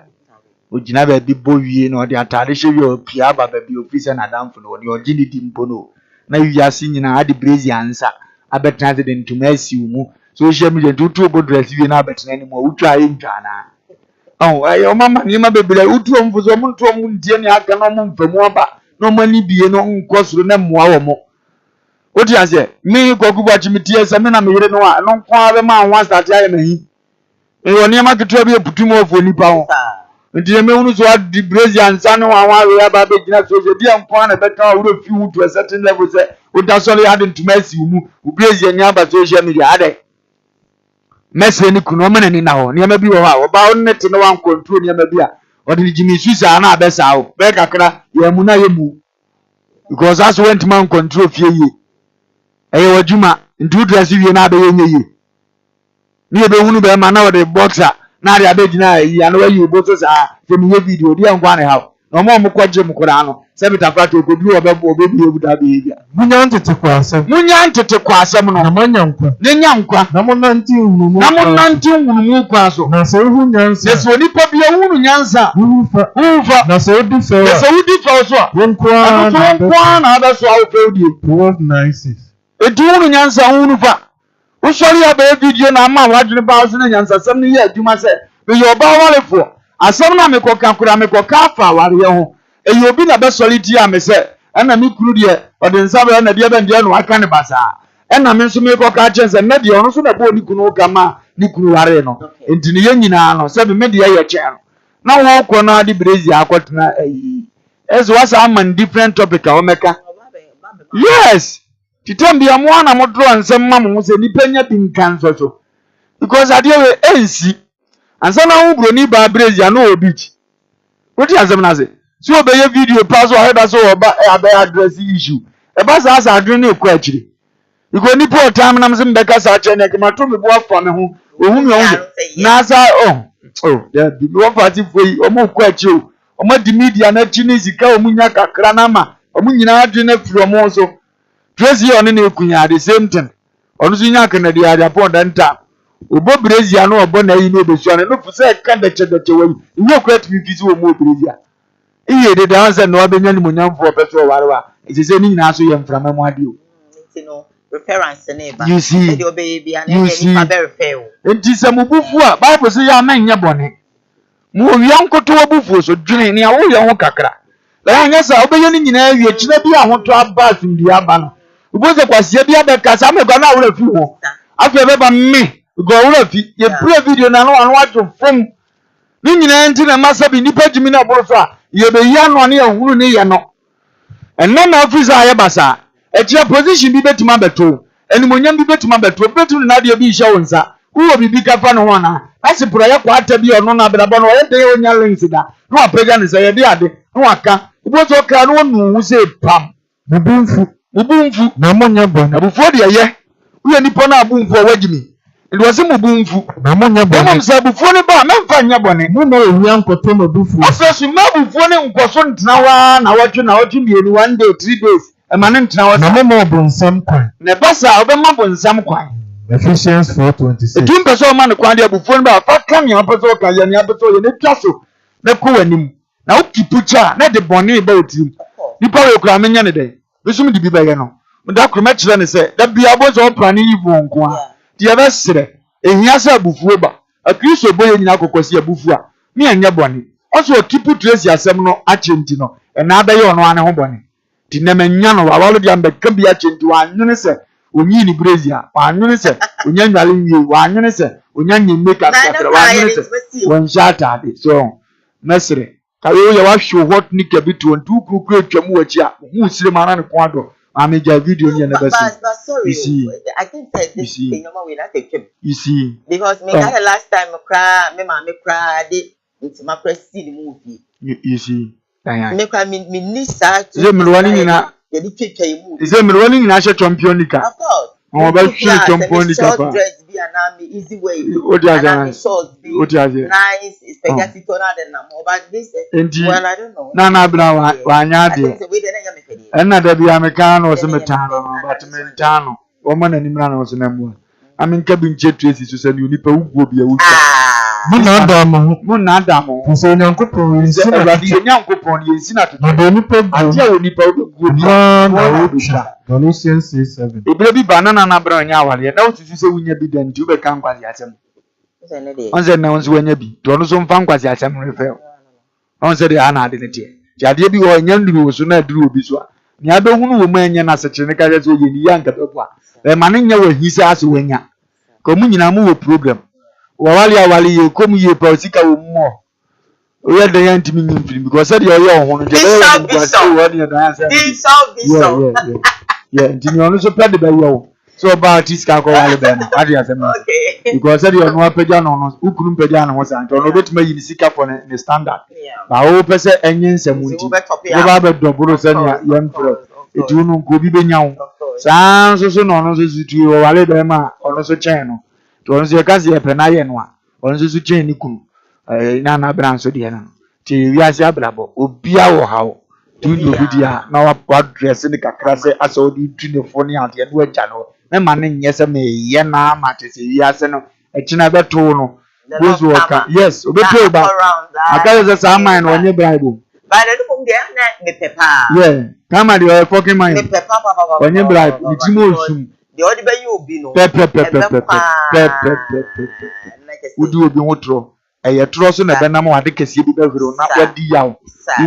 o gina ba bi bo wie na o de atade hye wi o pie aba ba bi ofise na damfo no o gini di mpo no na wi ase nyina ade brezi ansa abetna de ntuma asiw mu social media tutu obo dress wie na abetna ni mo utwa ayi ntwa na ayo mama ni ma bebele utu omfuzo mu ntu omu ndie ni aka no mu mfamu aba no mani bie no nkosoro na mmoa wo mo odi ase mi kokuba chimitie se me na me yire no a no kwa be ma anwa start aye mahi oni ma keto bi eputu mo ofo nipa ho ndie me hunu so adi brazi ansa no anwa we aba be gina so di ankwa na beta wuro fi wu to a certain level se oda so le ade ntuma asi mu brazi anya ba social media ade mese ni kuno mena ni na ho ni ma bi wo ha oba on net no wan control ni ma bi a odi jimi susa na abesa ho be kakra ya mu na ye mu because as went man control fie ye eye wajuma ndu dress wie na be yenye ye ni ebe hunu be ma na wo de boxer na de abegina yi ana wa yi boxer sa se mi ye video di ankwa ne ha no mo kwaje mu kura no se bitafra to obi obe bi ebuda be ya munya tetekwa asem no na manyankwa ne nyankwa na monanti hunu kwa so na se hu nyansa ne so nipa bi hunu nyansa ufa na se odi fe so a wonkwa na abeso awo fe odi what nice etu hunu nyansa hunu fa wo sori abe video na ma wadwene ba so na nyansa sam ne ye adwuma se be yo ba warefo asam na mekoka kura mekoka afa ware ye ho eyi obi na be sori ti a me se ena mi kuru de ode nsabe na de be ndie no aka ne basa ena me nso mekoka chense na de ono so na bo ni kunu kama ni kuru ware no enti ne ye nyina no se be me de ye che no na wo ko na de brezi akotena eyi ezo wasa am different topic a o meka yes titambi amwa na modro ansem ma mo se nipanya bi nkan so because ade we ensi ansa na wo broni ba brezi na obi woti azem na se si obeye video pass o heda so oba abe address issue e ba sa asa adre na ekwa akire iko ni po time na mse mbeka sa ache na kema to me bo afa me ho ohun me ho na sa yeah bi wo party foi o mo kwa akire o ma di media na chini zika o munya kakra na ma o munyina adre na furo mo so Tracy on na ekunya at the same time onu so nya kanadi ya pon danta obo brezia no obo na yi no besu no fu se ka de chedeche wi nyo kwet mi fisi wo mo brezia iye de da hanse no abenya ni monyamfo peso warewa ise ni nyina so ye mframa mu ade o no reference ne ba you see the obey bi an any fa be refer o enti se mubufu a bible se ya na nya bone mu wi ankoto obufu so dwene ni awo ye ho kakra la anya sa obeye ni nyina awie kina bi ahoto aba sindi aba no uboze kwasie bi abeka sa me gwa na wura fi ho afi be ba me gwa wura fi ye pre video na no anu ajo fom ni nyina enti na masa bi nipa jimi na boro so a ye be ya no ne ehunu ne ye no enna na officer aye basa e tie position bi betima beto enimonyam bi betima beto na de bi hye wonsa uwo bibi kafa no ho na asipro ye kwa ata bi ono na bedabo no ye de onya links da no apega ne se ye de ade no aka ubozo ka no nu se pam mubumfu na monye bone abufo de ye uye nipo na abumfu wagimi ndi wase mubumfu na monye bone mama msa abufo ne ba memfa nya bone mu na ewi ankoto mabufu afesu mabufo ne nkoso ntena wa na watwe mienu 1 day 3 days emane ntena wa na mama obonsam kwan ne basa obema bonsam kwan Ephesians 4:26 etum peso ma ne kwan de abufo ne ba fa kan ya peso kan ya ne apeso ye ne twaso ne ko wanim na ukipucha na de bone ba otim nipa we kura menya ne dai besum di biba ye no mda kroma kire ne se da bia bozo plani yivu nko a di ebe sire ehia se abufuo ba akristo boye nyina kokosi abufu a me anya bone oso kipu trace asem no achenti no e na abaye ono ane ho bone ti na menya no wawalo dia mbeka bia achenti wa anwene se onyi ni brazia wa anwene se onya nwale wie wa anwene se onya nyemeka kakra wa anwene se won shata de so Mesre. Kayo ya washo what nika bitu on two create your mocha. Who see man quadro. I made a video near the best. But sorry, You see, I think that this see. thing we not take him. You see, Because me the last time I cry, me cry into my press see the movie. you see. Me cry me nisa to. Is it running in a? Is it running in a champion? Of course. Oh, but she champion short dress be an army easy way. What is shorts be nice spaghetti toner than more. But this well, I don't know. Nana Brown, Wanyadi. Another be Americano was a metano, but mentano. Woman and Imran was a number. I mean, cabin jet traces to send you nipper will be a wood. Munadamo, so Uncle Pro is a young coupon, you see not to do nipper good. Galatians 6:7. It will be banana brown hour. You know, to say when you be done, you become quasi asem. On the nose when you be, to some fun quasi asem refer. On the Anna didn't it? Jadi or young do so not do biswa. Niado who woman and as a chenica as we young capua. The man in he says when ya. Communion move program. Wali you come here for Sika more. We are the young team because said you're young. Yeah, you also play the bell. So about this can go Alabama. Because I don't know Pejano, who couldn't Pejano was and on a bit may you seek up on the standard. But I hope I say engines and Muti. Robert Doboro send young pro. It will not go be young. Sounds also known as you or Alabama or also channel. To answer Cassia Penayanwa, or also chain Nikum. Nana Branso Diana. Tiasia Brabo, Ubia or how. Do you video now about dressing the cacrasse as all the phone out and wet channel? The man, yes, I may, Yana matters, yes, and a chinabatono. Those worker, yes, we pay about I tell us a man on your Bible. But I don't get the pepper. Yeah, come on, you are fucking mine. On your Bible, it's emotion. The other way you be no would you be water? A tross on a benam, I think, as you be not what the yow.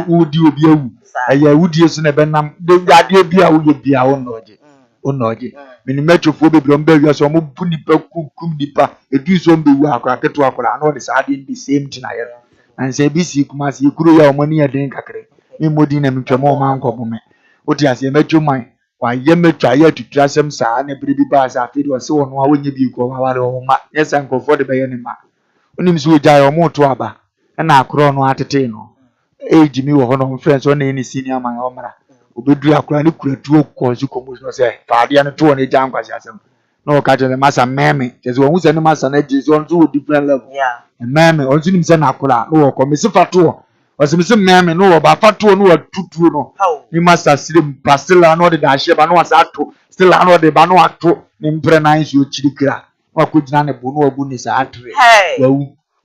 Would you be you? A would use in a benam, the idea be a would be our own logic. Onoji. Mini metrophobic lumber, so mo puni kum dipa, a do some be work, I get to work, I know this adding the same tonight. And say, BC, Kumas, you grew your money at the Incacre. Me modin and Tremor man compliment. What has you met your mind? Why, you may try to trust some son and baby bars after you are so on when you go over. Yes, I'm comforted by any man. When him sweet die or more to Abba, and I crown at a teno. Age me or no friends on any senior man or Obedri akwani kuretu kozu komuzo se fadia no to ne jam kwasi asem no ka je masa meme je won se ne masa na je on to different level yeah meme on tuni se na akura no ko mesi fato o se mesi meme no ba fato no tutu no ni masa sirim pastela no de da hye ba no wasa ato still no de ba no ato ni mpre na nso chirikira wa ko gina ne bo no obu ni sa atre wa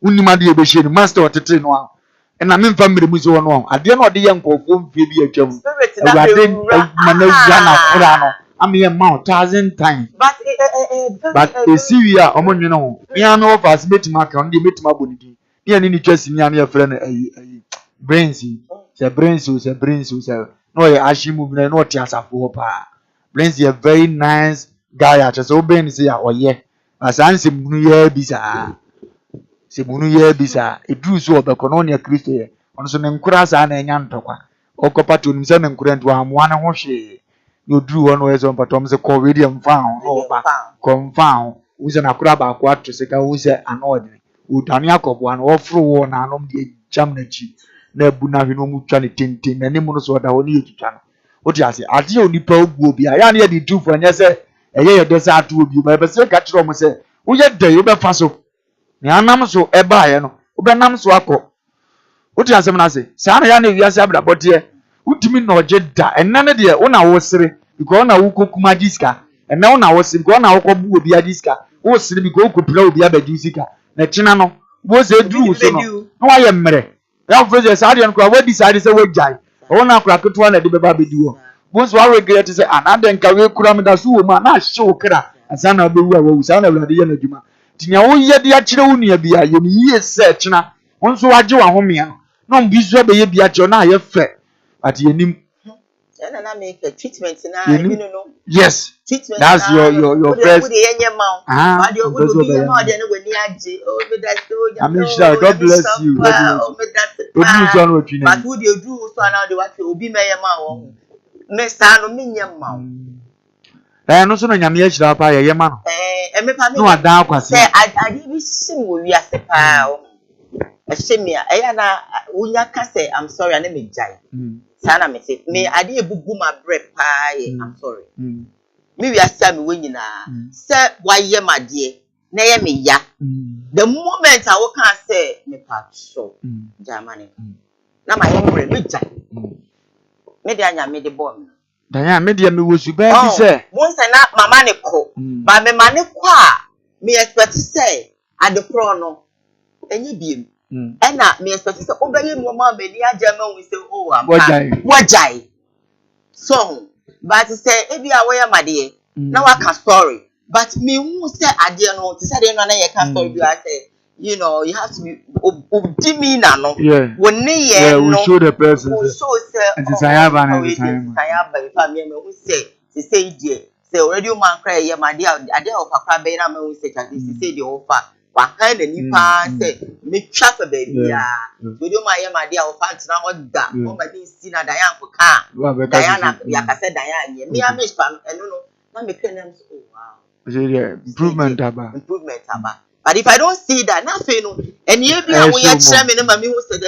unima de be hye ni master otete no and I mean family muso no ade na ode ye nkofo mfie bi atwam awade manazana kurano am ye ma 1000 times but e siwia omonwe no bia no offers betima ka onde betima bonidi bia ni twasi ni an ye frɛ no brains se no ye ashimu bi no ti asafo pa brains ye very nice guy at so ben say ya oye asanse munu ye bi sa Sebunu ye bisa eduru so obekọ na Kristo ye ono so ne nkura sa na enya ntokwa okopa to nim se ne nkura nto amoa ne ho hwe no duru ho no yeso mpatom se ko wedi mfa ho no ba konfa ho uze na kura ba ko ato se ka uze anodine udane akobo na ofro wo na anom de jam na chi na bu na hwe no mu twa ne tenten na nim no so da ho ne yetwa no odi ase ade onipa oguo bia ya na ye di tufo anya se eye ye de sa ato obi ba be se ka kiro mo se uye de yo be fa so ni anam so eba ye no obenam so akọ uti asem na se sa na ya na wiase abrabote utimi na oje da enna ne de wo na wo sere because na wo kokuma diska enna wo na wo sere because na wo kobu obi adiska wo sere because wo kopira obi abadi sika na china no wo se duru so no na wa ye mmere ya froze sa de no kwa wadi sa de se wo jai wo na akura keto na de beba bedi wo wo so wa regret se anade nka we kura me da so wo ma na hye kra asa na obewu a wo sa na awurade ye na djuma tinya wo ye de akire wo nua bia ye ni ye se china won so waje wa homia no mbizu be ye bia che na ye fe ati enim And I make a treatment now. You know. Yes. Treatment. That's your first. I'm sure. God bless you. But who do you do so now? They want to be my mouth. Messano minyama. No so na nyame ahyira pa ye ma no. Me pa me. No adan kwase. Say I be sim wo wiase pa o. Ehemia na unya ka say I'm sorry na me jai. Sana me say me ade ebugu ma bre pa ye I'm sorry. Me wiase me wo nyina. Say waye made na ye me ya. The moment I can say me pa so Germany. Na my embre me jai. Me dey anya me dey born. Danya me dey me wo su ba bi say. Once na mama ne ko. Ba me ma ne ko a me expect say at the pro no. Enye biem. And na me expect say obeye mo ma me ni agema we say oh am. Wajai. So, but say e bia we made na waka story. But me who say ade no, ti say dey no na ye ka story bi I say you know, you have to be obdimina no. Yeah. Yeah, we show the person. We show say and Sayaba and time. Sayaba if I me who say dear. Say already man cry ye my dear ade of akra be na me who say that this say the offer. Wa hand ni pa say me twa for baby ya. We do my dear of fans na oda. O ma din si na Diana ko ka. Diana ya ka say Diana ye. Me am span no na me kenem oh wow. Improvement aba. But if I don't see that, nothing, and you be away at Sherman and Mammy who said,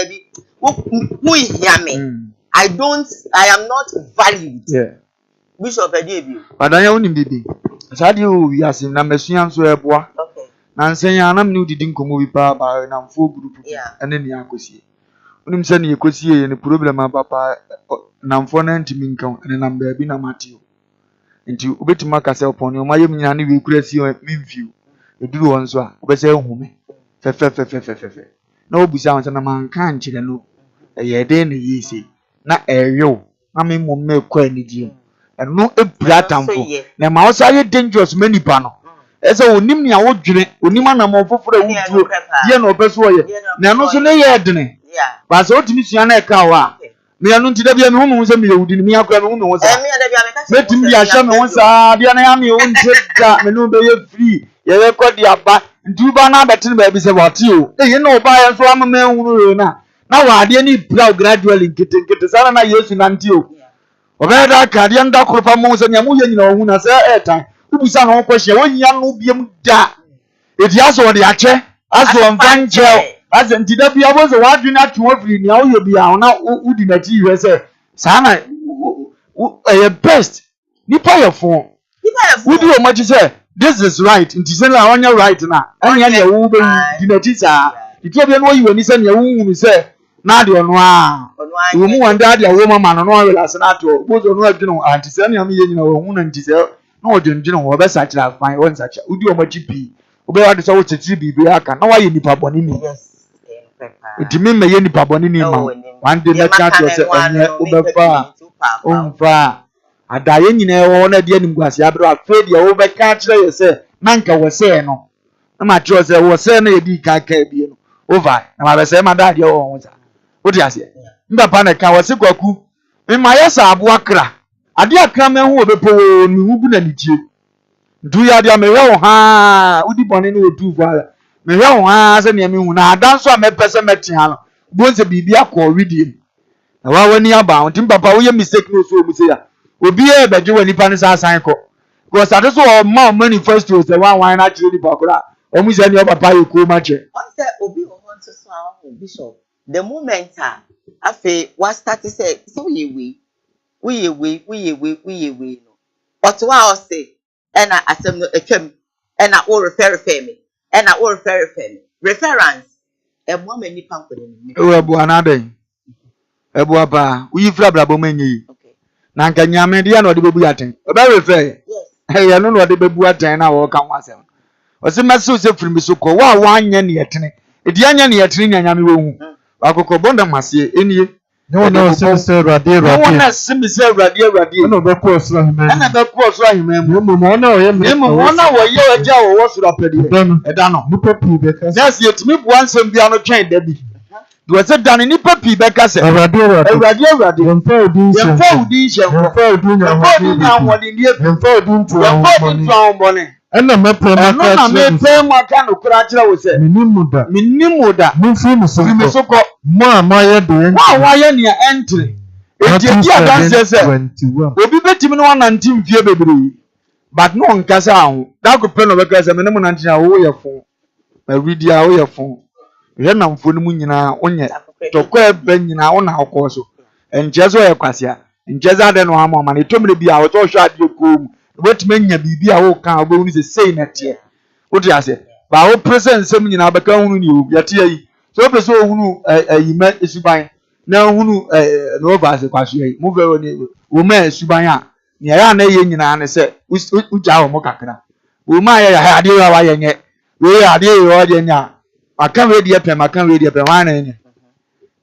who hear me? I am not valued. Yeah. Bishop, I gave you. But I only baby. As I do, yes, in Namasian so a boy. Okay. Nancy, I'm new didn't come with Papa and I'm full group. Yeah. And then you could see. When I'm sending you could see any problem about Papa, Nam for 90 minutes, and I'm baby, no Matthew. And you bet to mark yourself upon your Miami, we could see your view. You do one so, but say, home. Fe. No, be sounds and a man can't chill no. A year then ye say, not a yo. I mean, won't make quite you. And no a platam for. Now, my house are dangerous many panel. As a Nimni, I would drink, Unimana more for a wood, dear no best way. Now, no so lay a dinner. Yeah. But so to Miss Yana Kawa. Me are not to be a woman who's a me who didn't me up. Let him be a shaman once. Diana, me won't take that. Me no be free. You record the abba. Do banana betting babies about you. You know, by a farmer man who now I didn't plow gradually get the Sarana years in until. Over that Cadian Doctor for Mons and Yamuyan, you know, who has airtime. Who sang on question one young Nubium da. It has on the Ache, as one fine gel, as in TW was a word not to every now you'll be out now. Who did not you say, Sana, best. Nipa your phone. Who do much you say? This is right. It is on your right now. And you will be dinatisa. It will be no you when you send your womb, say, Nadia Noir. You move and daddy a woman man on oil as an actor. Both on what you know, and to send your million or woman to say, no, you know, best such a fine one such. Would you much GP? Obey what is always a TB. I can know why you need Pabonini. Yes. It mean me any Pabonini. One day, let chat yourself and over far. A dying in a one at the end was Yabra, afraid you overcatch you say, Nanka was saying no. I'm not sure there was any DK over. And I say, my dad, your own. What do you say? The panic, I was a cockoo. In my ass, I walk. I dear come and who be poor, who couldn't you. Do you have your mirror? Ha, would you born in your two father? Mirror has any moon. I dance so I met person met him. Once a baby, I call with him. Now, when you are bound, Tim Papa, we mistake no so, Monsieur. Will be able to any panis as I call. Because I just saw more money first to the one actually Bakura. Almost any other papa you cool much. Once that Obi wants to sound Bishop, the moment I feel what started say, so we. But what I say, and I assume a chem, and I will refer me, and I will refer me. Reference a woman ni pumpkin. Oh, Buanade. Ebuapa, we flabba many. Nanka Yamedian or the Bubuatin. A very fair. Yes. Hey, I don't know what the Bubuatin I will come myself. Was a massive from Misuko, one yan yet. It's yan yet in Yami. I could go Bonda Massi in you. No, sir, Radia. No one has seen me say Radia. No, of course, and of course, I remember. One hour, you're a job was rapid. I don't know. That's yet me once and be on a chain, Debbie. do say dan ni papi be ka se Awurade yemfa odin hye ɛna mɛpɛ maka no kura kyerɛ wo sɛ minimu da mumfi soko mo a moayɛ de wayɛ nea ɛntere enti adanse sɛ obi betimi no wanante mfie bebree but no nkasa aho da ko pɛ no bɛka sɛ mene mo nante a wo yɛ fo awidi a wo yɛ fo yɛ namfo no mu nyinaa wonyɛ tɔkɔ eba nyinaa wo na akɔ so enkyɛ so yɛ kwasea enkyɛ za de no ama ma ne tomre bi a wo to hwɛ ade kom wetime nya bibi a wo ka wo hu se sei na tie wo ti ase ba wo presence nsɛm nyinaa bɛka hu ni o yɛte yi so wo pese wo hu ayima esuban na hu no over se kwaso yi mo vɛ ni wo ma esuban a ne ya na ye nyinaa ne sɛ wo gya wo mo kakra wo ma ya ade wa yɛ nye we ade yo ade nya aka we die pɛ wa na nye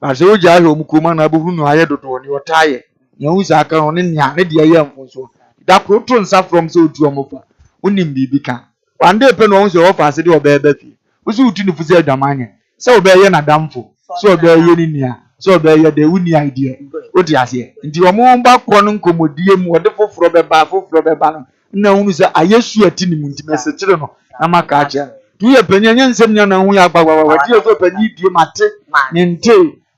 ba se wo gya wo mo kuma na bo hu no ayɛ dodo ni otaye nya hu sa aka no ne nya ne de yɛ mfonso da kroto nsa from so otu omofa wonim bibi ka wande pe no wonse ofa ase de obeba fi wosi utu ni fuze adwamanye se obeye na damfo se obeye ni nia se obeye de wuni idea odi ase nti omo mba kro no nkomodie mu ode foforo beba no na hunu se ayesu ati ni munti mesechire no na maka acha tu ye panyanya nsem nya na hu ya gbagba wadi so panyi die mate ne nte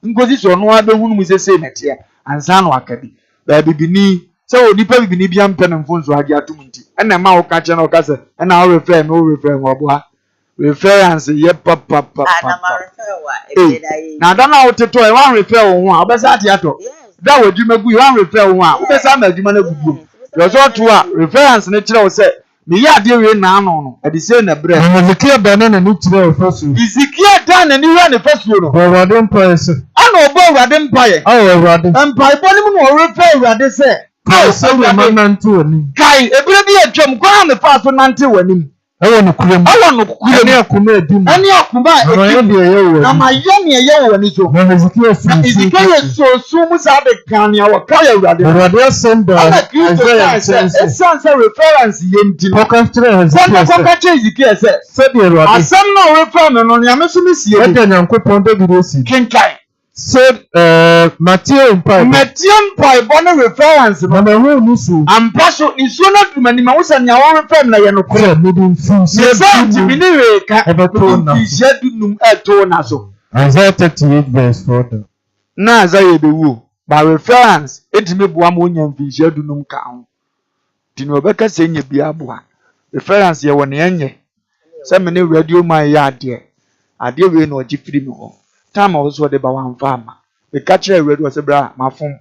ngozi so no abe hunu mu se nete ansa no akabi ba bibini so nipa bibini bia mpe na mfonso age atum nti ena ma wo ka che na wo ka se ena wo refer wo bo ha reference ye papa na ma refer wa ebedai na da na wo teto e wan refer wo ho a obesa ate ato da wo dwumagu e wan refer wo ho a obesa ma adwuma na gugu yo so to a reference ne kire wo se me ya ade we na ano no e de se na bre Ezekiel da na ni kire wo fasu Ezekiel da na ni we na fasu no Awurade mpae se ana obo Awurade mpae Awurade mpae bo ni mu no refer Awurade se kai sawe manante wani kai ebire bi atwam kwa me fa so nante wani ewo no kurem ne akuma edim ani akuma edim na ma ye ne ye wani so na Ezekiel so mu sa de kan ya wa kai Awurade asenda Isaiah reference ye nti no kokastre Ezekiel se sabi Awurade asem no refer me no ya me so me sie e de nyankopon David osi kinkai said Matthew Mpai bonne reference no na hu nusu ampaso nisu na dumani ma wosa nya wo refer na ye no kore midin fu se bi ni we ka ebeto na jedunum eto na so Isaiah 38 verse 4 na Isaiah be wo by reference etime boa ma onya mfi jedunum ka ho tino obeka se nya bia boa reference ye wo ne enye se me ne radio man ya ade we na oji firi mi ho time also de ba wan fama we catch a radio se bra mafom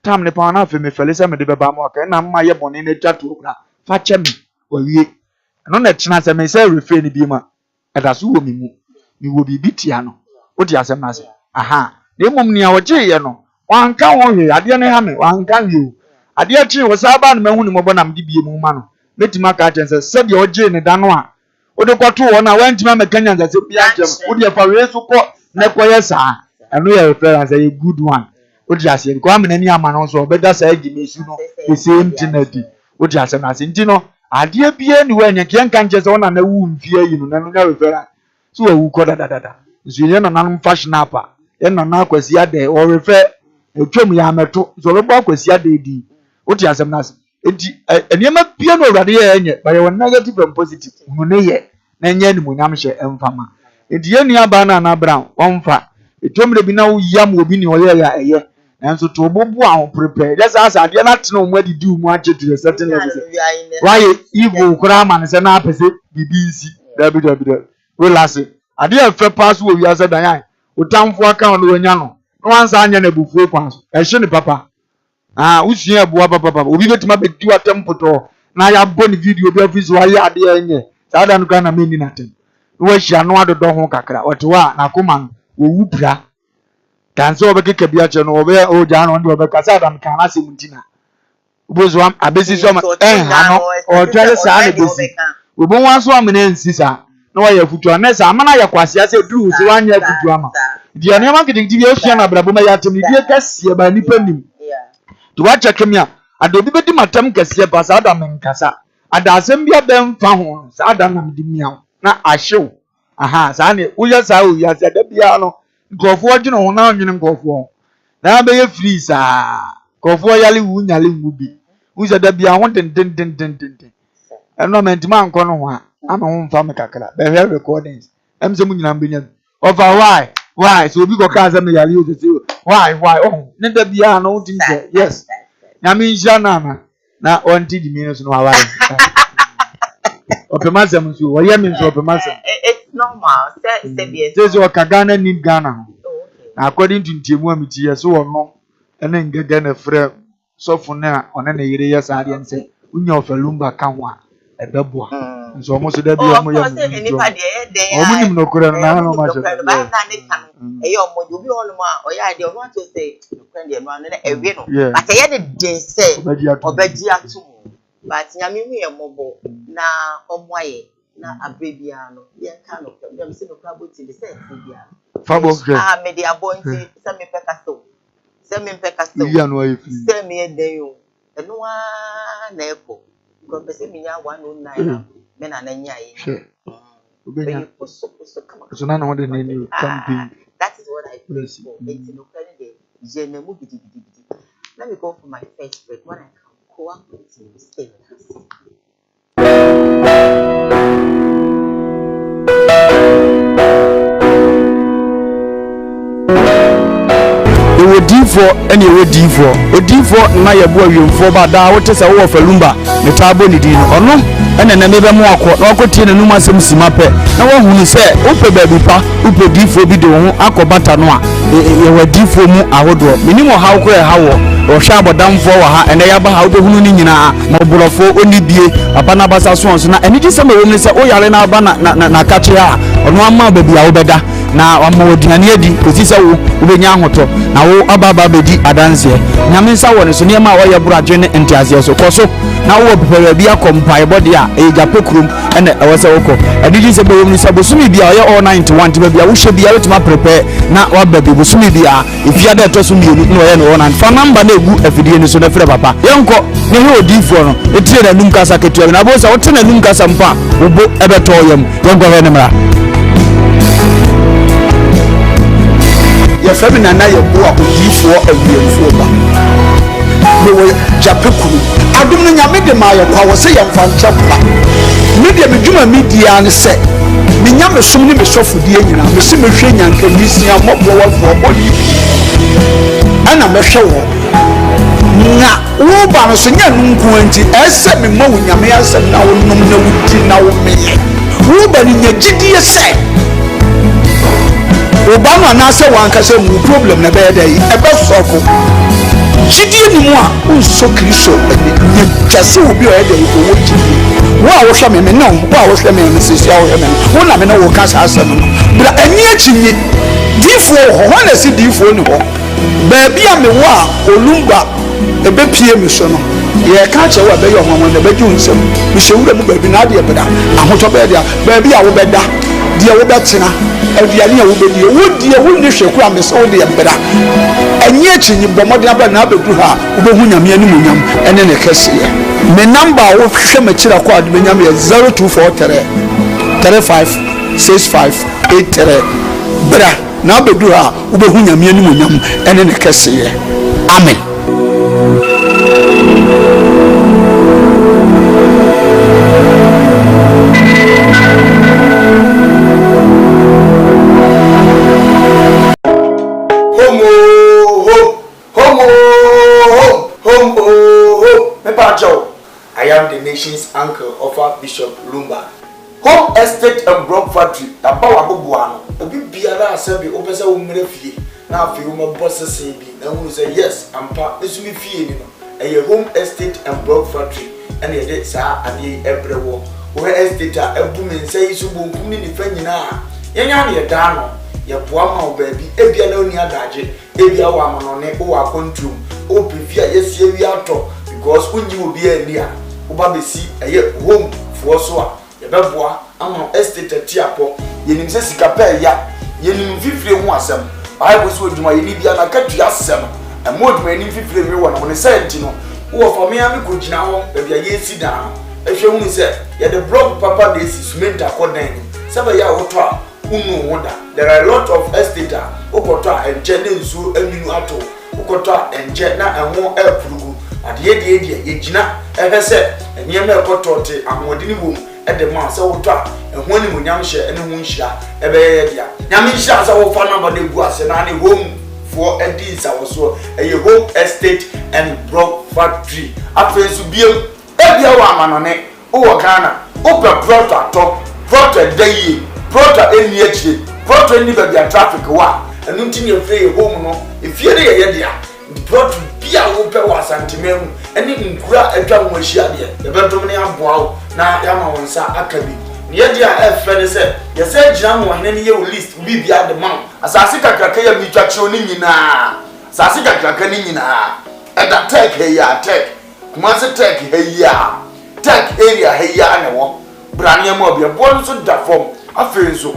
time ne pa na fe me fele se me de beba ma ka na mma ye bone na twato bra fa che me wawie no na china se me se refer ni bi ma eda so wo mi wo bibi tia no wo di asem na se aha na emom ni a wo je ye no wan ka wo hwe ade ne ha me wan ka hwe o ade chi wo sa ba no mahu ni mo bo na mde bie mu ma no metima ka chen se de o je ne da no a wo de kwato wo na wantima mekanya nza se bia jem wo de fa we so ko na koye sa anu ya reference a good one o di ase ko amena ni ama no so obeda sa agime su no the same tinati o di ase na se nti no ade bia ni wa nya kienka nje se wona na wu mfie yi no na no reference so wa wu ko da so ye na nan fashion apa ye na na kwasi ade o refer etwam ya meto so lo ba kwasi ade di o di ase na se enti eniema bia no Awurade ye enye ba ye negative and positive unu ne ye na nya ni munyam hye emfama enti ye nua ba na brown onfa etomre bi na wo yam obi ni oye ya eye nanso to obobu a prepare just as ade na tena omo adi di mu ache to a certain level why evil kura man se na apese bbc www we last ade afa pass wo wi asa dan yan otamfo aka no wanya no wansa anya na bufuo kwan so ehye ne papa usua abuwa papa obi betima be di watempoto na ya boni video bi afizo aye ade enye sada no kana meni na tem wo hia no adodo ho kakra otewa na koma wo wupra tanzo obekeka bia che no obe o ja no ndo obeka sada kana se muntina ubozo am abesi so ma ha no o twere sa na besi obo wanso amena nsisa na wa ya futu anesa amana ya kwase ase duru so wanya futu ama dia ne ma kidi bi afia na brabo ma ya tem ni die kasie ba nipa nim to wa check me adobi bedi matam kasie ba sa da menkasa adasem bia ben fa ho sa da na mdi miaw na ahyew aha sa ne uya sa o ya sa da bia no nkurɔfoɔ gye no ho na ɔnwene nkurɔfoɔ na bɛyɛ free saa nkurɔfoɔ yale wu nyale wu bi wusɛ da bia ho dendendendenden ɛno ma ntoma ankɔ no ho a ama ho mfa me kakra bɛhwɛ recordings ɛm sɛ mu nyina mbɛnya ɔfa why so obi kɔka sɛ me yale o sɛ why oh ne da bia no wotim sɛ yes nyame nhyira na ɔnti di mi so no aware opemasem nso wɔyɛ me nso opemasem it's normal say so Ghana need Ghana ho na according to ntiemu amiti yɛ so wɔno ɛna ngege na frɛ sɔfo na ɔne ne yere yɛ saa deɛ nsɛ unya ofalumba ka ho a ɛbɛboa nso ɔmo so da bi ɔmo yɛ ɔmo nim no kora na no ma hyɛ ɛyɛ ɔmo de obi ɔno a ɔyɛ ade ɔno ato sɛ nokran deɛ no na ɛwe no but ɛyɛ ne den sɛ ɔbɛgye ato mu but nyame hu yɛ mɔbɔ na ɔmo ayɛ na abrebia no yɛ ka no dem sɛ nokran boti de sɛ abrebia fabo kɛ me de abonti sɛ me pɛ kasto sɛ ya no ayɛ fi sɛ me den yo ɛno a na ɛkɔ ko pɛ sɛ me nya 109 me na na nya yi obenya so na no de ne ni campaign that is what I pray for it's no kind of je na mu bidi let me go for my first break when I come Koowaa continue stay with us Odifo ene odifo na yebo awemfo ba da wote se wo falumba ne tabo ni din ono ene na mebe mu akọ na akotie na numa asem sima pe na wo hunu se ope baabi pa ope difo bi de wo ho akobata no a ye wadifo mu ahodo minimo hawo kro hawo ohwa abodamfo wa ha ene ya ba ha obehunu ni nyina moborofo oni bie papa na basa so na ene ji se ma wo ne se o yare na ba na kache a ono ama baabi a wo beda na wama wodiane adi kosi sɛ wo wobɛnya ahoto na wo ababa bedi adanseɛ nyame nsa wɔ ne so nneɛma a wɔyɛ boradwe ne nteaseɛ so kɔ so na wo pɛpɛrɛ bi akɔmpae bɔde a ɛyɛ gyape kurom ɛna ɛwɔ sɛ wokɔ ɛdidi sɛ bɛwɔ mu sɛ bosomi bia ɔyɛ all 91 te bia wo hwɛ bia wetuma prepare na waba bi bosomi bia efia da ɛtɔ so mmienu na ɔyɛ no all 9 fa number na egu afidie ne so na frɛ papa yɛnkɔ ne he odifoɔ no etie na num kasa ketua na bo sɛ wote na num kasa mpa wobo ɛbɛtɔ yam yɛnkɔ hɛ ne mra ya famina na ya bo akodifoɔ awiemfoɔ ba no wo japekuru adum no nyame de ma ya kwa wo se ya mfa nkyɛpa media medwuma media ne sɛ me nyame som ne me sɔfodie nyina me se mehwɛ nyanka misia mɔbɔ wɔfo bɔdi ana mehwɛ wo na wo ba no so nya nunku anti ɛsɛ me ma wo nyame asɛm na wo nom na wo di na wo meye wo ba ni nyagidie sɛ Obama na say one ka say mu problem na be dey e be sofo jidie ni mu a unso kristo ni twase obi o dey ko wo jidie wo a wo hwe me no wo a wo hwe me sisi a wo hwe me wo na me na wo ka sa asem no bra ani achinye difo ho na si difo ni ho ba bia me wo a olumba e be pie me so no ye ka che wo be yo ho na be ju nsem me hwewura mu ba bi na de beda ahoto be dia ba bia wo beda dia wo betena aduane a wo bedie wo die wo ni hwekura me so de mbra enye achinyi bomode aba na abedu ha wo behu nyame ani munyam ene ne kese me number wo hwehwe ma kira kwa de nyame 0243 356583 bra na abedu ha wo behu nyame ani munyam ene ne kese amen. I am the nation's uncle of Bishop Lumba. Home estate and block factory. The power of Buano. A big biara assembly opens a woman fee. Now, if you my bosses say, now we say yes, and part this will be fee. A home estate and block factory. And a dead sir and the every war. Where estate a woman says you won't come in the friend now. Yan dano. Your poor baby, if you know near Daji, if you are one on it or a control, or prefer yes, we are talk because when you will be a near. Oba see a home for so ya beboa ama estate tiapo yenim se sika pa ya yenim fifire ho asem bible so dwuma yeni bia na katu asem e moduma yenim fifire me wona wona say nti no wo for me am ko gina ho e bia ye si da e hwe hu se ya the blog papa de si cement akodan se ba ya wo to a unu woda. There are a lot of estate okota enje ne nsu aminu ato okota enje na enwo epurugu ade yegina ehese eniyema ekotote ahwodini wom ede ma se wotwa ehwo ni munyam hye ene hu nhira ebeye dia nyam nhira se wo fa number de gu ase na ne home for edins awoso eye home estate and block factory afensu biem ebia wa amanone wo Ghana ope proto ato proto dayi proto eni akire proto eni ba bia traffic wa enu ntini efre home no efie de ye dia the proto bia wo pe wa santimemu eni nkura atwa mo ahia de ebetom ne aboa na yama wonsa akabi ye dia efre ne se ye se gira mo hene ne ye list bi bia de man asase kakraka ya mitwa kire oni nyina asase kakraka ni nyina eda tech he ya tech kuma se tech he ya tech area he ya ne wo brania mo bia bo so da form afenso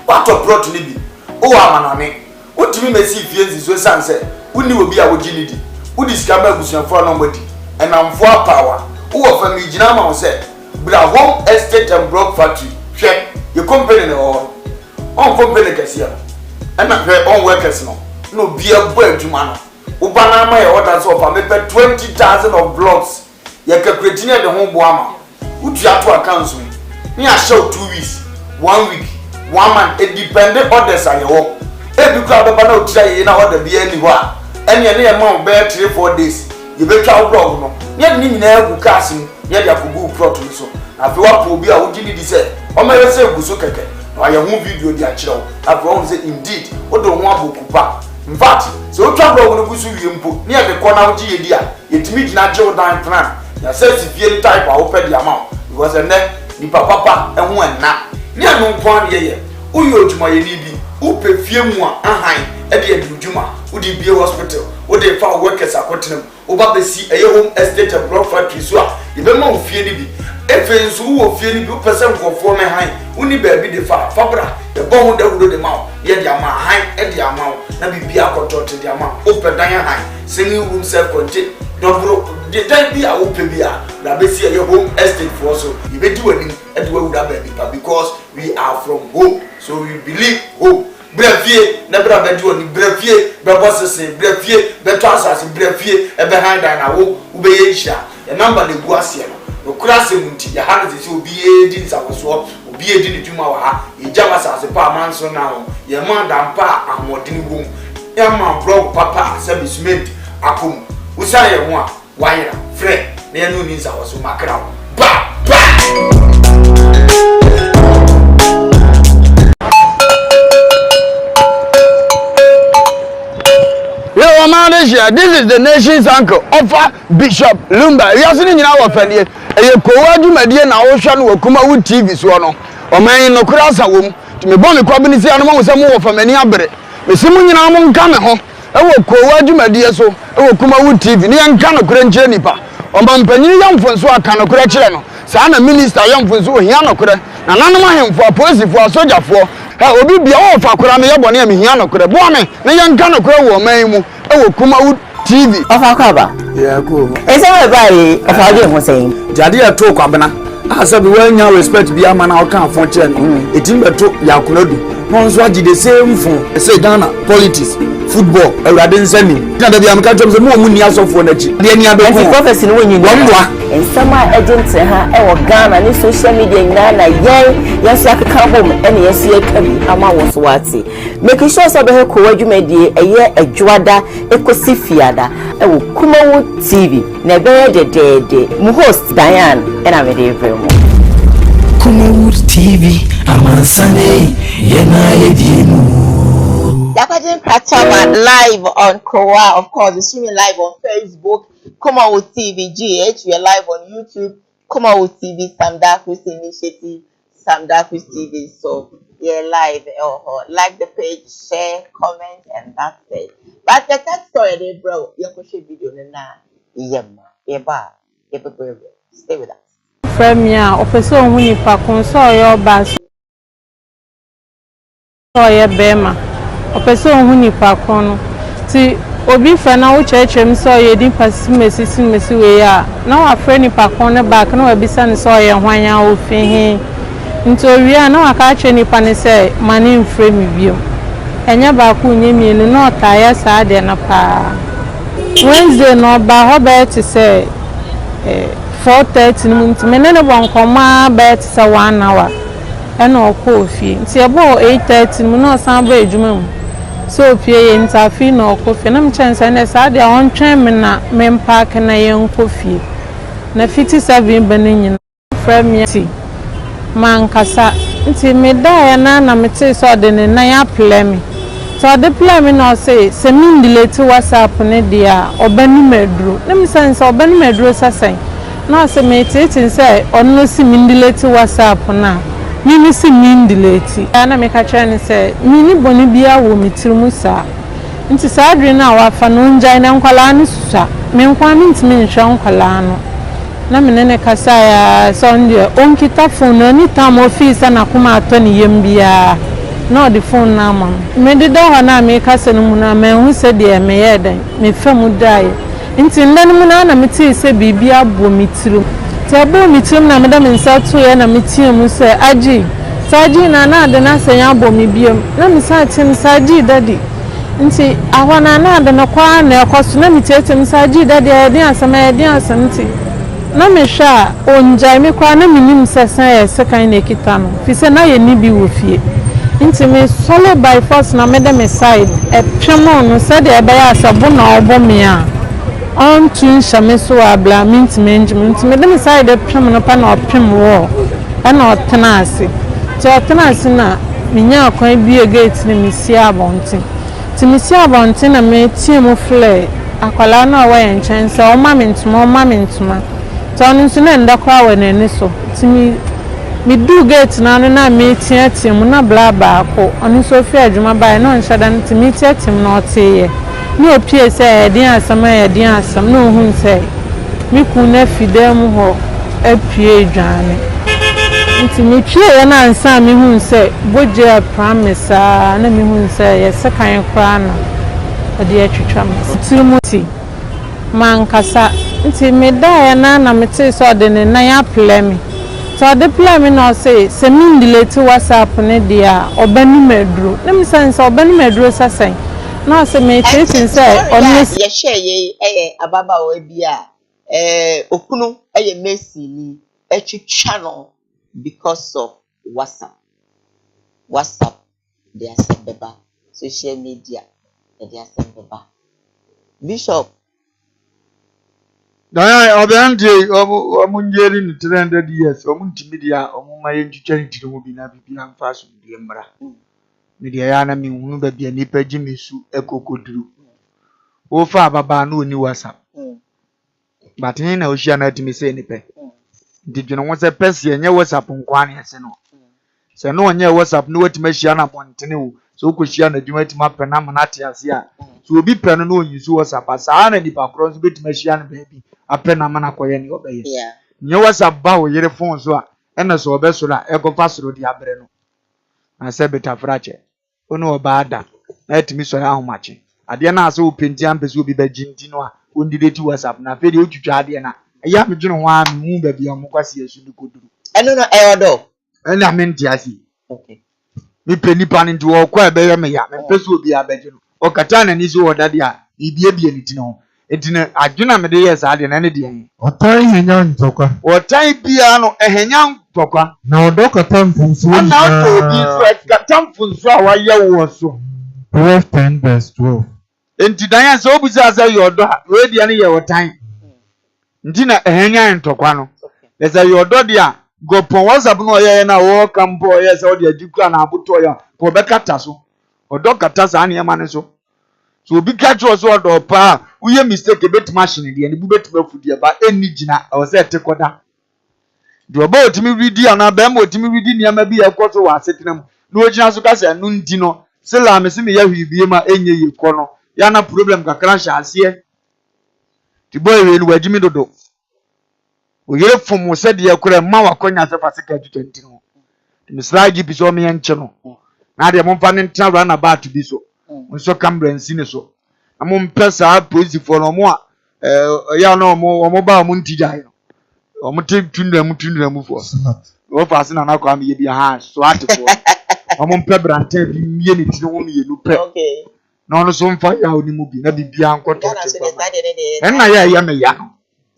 wato proto ni bi o amanane otimi mesi fie nzizo sanse uni obi a wogini di udi skamba gusuafo no mbodi enamfo power wo fa mi gina ma wo se bra home estate and block factory hwe ye company ne on company kase na hwe on workers no bia bo adwuma no wo bana ma ye order so fa me 20,000 of blocks ye calculate ne de ho bo ama utu ato accounts ni a show 2 weeks 1 week 1 month it dependent orders ayewo ebi kwa baba na otira ye na order bia ni ho a ene ne ye ma be 3-4 days ye betwa blog no ye ni nyina egu cars mu ye dia kubu plot so afi wa po bi a wo gidi di se o ma ye se egu so keke na ye hu video di a kire wo afi wo say indeed wo do ho abokupa in fact so o twa blog no gusu wie mpo ni ye de ko na wo gi ye di a ye timi gina je dan plan ya se si fie type a wo pe di ama because ni papa ehun enna ni anu kwan ye uyo odwuma ye ni bi upe fie mu a ahan e de adwuma udi bie hospital udi fa workers akotenam oba besi eye home estate and block factory so a ye be ma ofie ni bi efensu wo fie ni bi person nkofo me han uni ba bi de fa fabra e bo hu dawudo de ma ye de ama han e de ama na bibia akotote de ama ope dan han singing room self contained dobro the time bi a ope bi a na be see eye home estate for so ye be di wani e de wawuda ba bi because we are from home so we believe home brefie na bra be di woni brefie be bossese brefie be to asase brefie e be hand na wo be ye hia e number le gu ase no okura se munti ya ha se obi e di nsawoso obi e di ni dwuma wa ha e jama asase pa manso na ho ye ma da mpa ahomodini wom ya ma blog papa servicement akom usa ye ho a wayera fre na ye no ni nsawoso makra ba this is the nation's uncle offer Bishop Lumba. We are sitting in our family. A Koowaa Show na Ocean wo KUMAWOOD TV so no. O man no kura sa wom. To me bon me kwabini si anoma wo se mo wo fa mani abere. Me simu nyina mo nka me ho. E wo Koowaa Show so, e wo KUMAWOOD TV. Ni nka no kura nkyere nipa. O man panyin yamfo so aka no kura kyere no. Sa na minister yamfo so hia no kura. Na nanom ahemfo apolisifoɔ asogyafoɔ obi bia wo fa kura me yebɔne me hia no kura bo me ne yanka no kura wo man mu e wo KUMAWOOD TV ofa kwaba yeah cool ese we bai ofa de ho sen jade ya to kwabena asa bi wanya respect bi ama na o kan fon che no etim beto yakunadu no nso agi the same fon say Ghana politics football awurade nsani na da bi am ka twem se mo mu ni asofo na chi de ni abeko prophecy no wonyi wonwa ensama agent ha e wo Ghana ni social media nyina na yesi akeka bom ene yesi akabi ama wo so wate make sure so be he Koowaa Dwumadie eye adwada ekosi fiada e wo KUMAWOOD TV na be de mu host Diane ena me de vremo KUMAWOOD TV amansane yena yedimu Yakajin Pratama live on Koowaa, of course, we're streaming live on Facebook, KUMAWOOD TV GH, we are live on YouTube, KUMAWOOD TV, Sam Darkus Initiative, Sam Darkus TV. So, yeah, live, like the page, share, comment, and that's it. But the third story, they bro, you can share video stay with us. Premier, Officer Munipa, Console your bass, or your bema. Opeso huni pa kono ti obi fa na wo chechem so ye din pasimesi we ya na wa frɛ ni pa kono back na wa bisa ni so ye hwanya wo fihi nti owia na waka ache nipa ne say mane mfrɛ me bio enya ba ku nyemienu na otaya saa de na pa Wednesday no ba ho be ti say 4:30 nti me ne bonkoma be ti say 1 hour ena okọ ofie nti ebo 8:30 mu na osan ba ejuma mu so ofie ye ntafi na okọ ofie na mchense na saa de on twen me na me park na ye nkofie na 57 benin from me man kasa nti me da ya na me te so de ne na ya play so the play me no say se me delete WhatsApp ne dia obani medru na me sense obani medru sasen na se me tete say ono si me delete WhatsApp na me si me delete na me ka kire ne say me ni boni bia wo me tirimu sa nti sa adre na wa fa no njai na nkwala ne susa me nkwa me ntimi nhwa nkwala no na me ne kasa ya Sunday onkita phone anytime office na kuma atoni yembia na the phone na ma me de da ho na me kasa no mu na me hu se de me ye dan me famu dai nti ndan mu na me ti se bibia bo me tirim te bo me tirim na me da me nsa to ye na me tie mu se agi saji na de na se ya bo me biem na me sa tim saji dadi nti ahwana na de na kwa na ekoso na me tietem saji dadi e din asama e din asamti na me sha onjai me kwa na minim sesan ye sekan na kita no fi se na ye ni bi wo fie nti me solo by force na me de me side e twemo no se de e be ya asabo na obo me a on tun shame so abla minti management me de me side e twemo no pa na opem wo e na otena ase ti otena ase na me nya akwan bi e gate ni me si abonten ti me si abonten na me tie mo flare akwala na wa ye nchense o ma me ntuma Tony nso ndakwa we nani so timi mi du gate na na me tiatim na bla ba ko oni so fi adwuma ba na nhyada ntimi tiatim na oteye ni opie se edin asam na ohun se mi ku na fidem ho apie dwane ntimi twie na ansa mi hun se boje promise na mi hun se ye sekan kwa na ade atwitwa me man kasa nti me da ya na me te so de ne na ya play me so de play me no say se me delete WhatsApp ne dia obani medru na me sense obani medru sasen na se me te say on ye share ye ababa o bia okunu Messi ni etwitwa no because of WhatsApp they are beba social media they are beba Bishop Daya obianti omunjeri ni 300 years omuntimedia omumaye ntwitwa ntirimu bi na bibia mfaso die mra media ya na mihunu ba bia nipa gimisu ekokoduru wo fa ababa na oni WhatsApp batin na ohia na atimi se nipa ndidwene wo se pese enye WhatsApp nkwane ese no se no onye WhatsApp no watimi hia na bontene wo so kohia na dwuma atimi apena ma na ate ase a so obi peno no onyisu WhatsApp asa na nipa cross betimi hia na baabi apena ma na koye ni obeye nye WhatsApp ba wo yere phone so a ena so obeso na ekofa soro di abre no na se beta frache ono obaada na atimi so ya ahomache ade na ase wo penti ampese obi ba jinti no a ondideti WhatsApp na fe de otwitwa ade na ya medwene ho a mu ba bia mo kwase asu ni koduru eno no eodo ena menti asi okay mi peni pan ndi wo kwa ebe me ya me pese obi abeje no o kata na ni so wodade a ibie ni tino etine adwena me de yes ade na ne de yen Otai henya ntokwa. otai bia no ehenya ntokwa Na odo kata mfunsu. na obi so kata mfunsu a wa ye wo so 12:10 verse 12. enti dan ya so obi sa yodo a we de ne ye otai ndina ehenya ntokwa no le sa yodo de a gopon WhatsApp no ye na wo kampo ye sa o de agikura na aboto ya ko be kata so odo kata sa na yema ne so obi catch us odo pa uye mistake bet machine de ne bu betima fudie ba eni gina o se tekoda de obo otimi video na ba mo otimi video niam bi ekoso wa setinam no ogina so ka se anu ndi no se la me se me ya hwibie ma enye ye ko no ya na problem kakra sha ase ti boy we ni wajimi dodo o yere fomo se de yakura ma wakonya se fasika 20 no misra gi bi so me yenche no na de mo fa ne ntra na ba to bi so nso camera nsi ne so amom pesa police for no mo a ya no mo ba mo ntija no o mo te tunra mu fo wo fa se na na kwa me ye bi ha so atefo omo mpe brante bi mie ne tiri wo me ye nupe Okay. no no so mfa ya oni mu bi na bibia nkoto Ghana so dey start dey. en na ya me ya no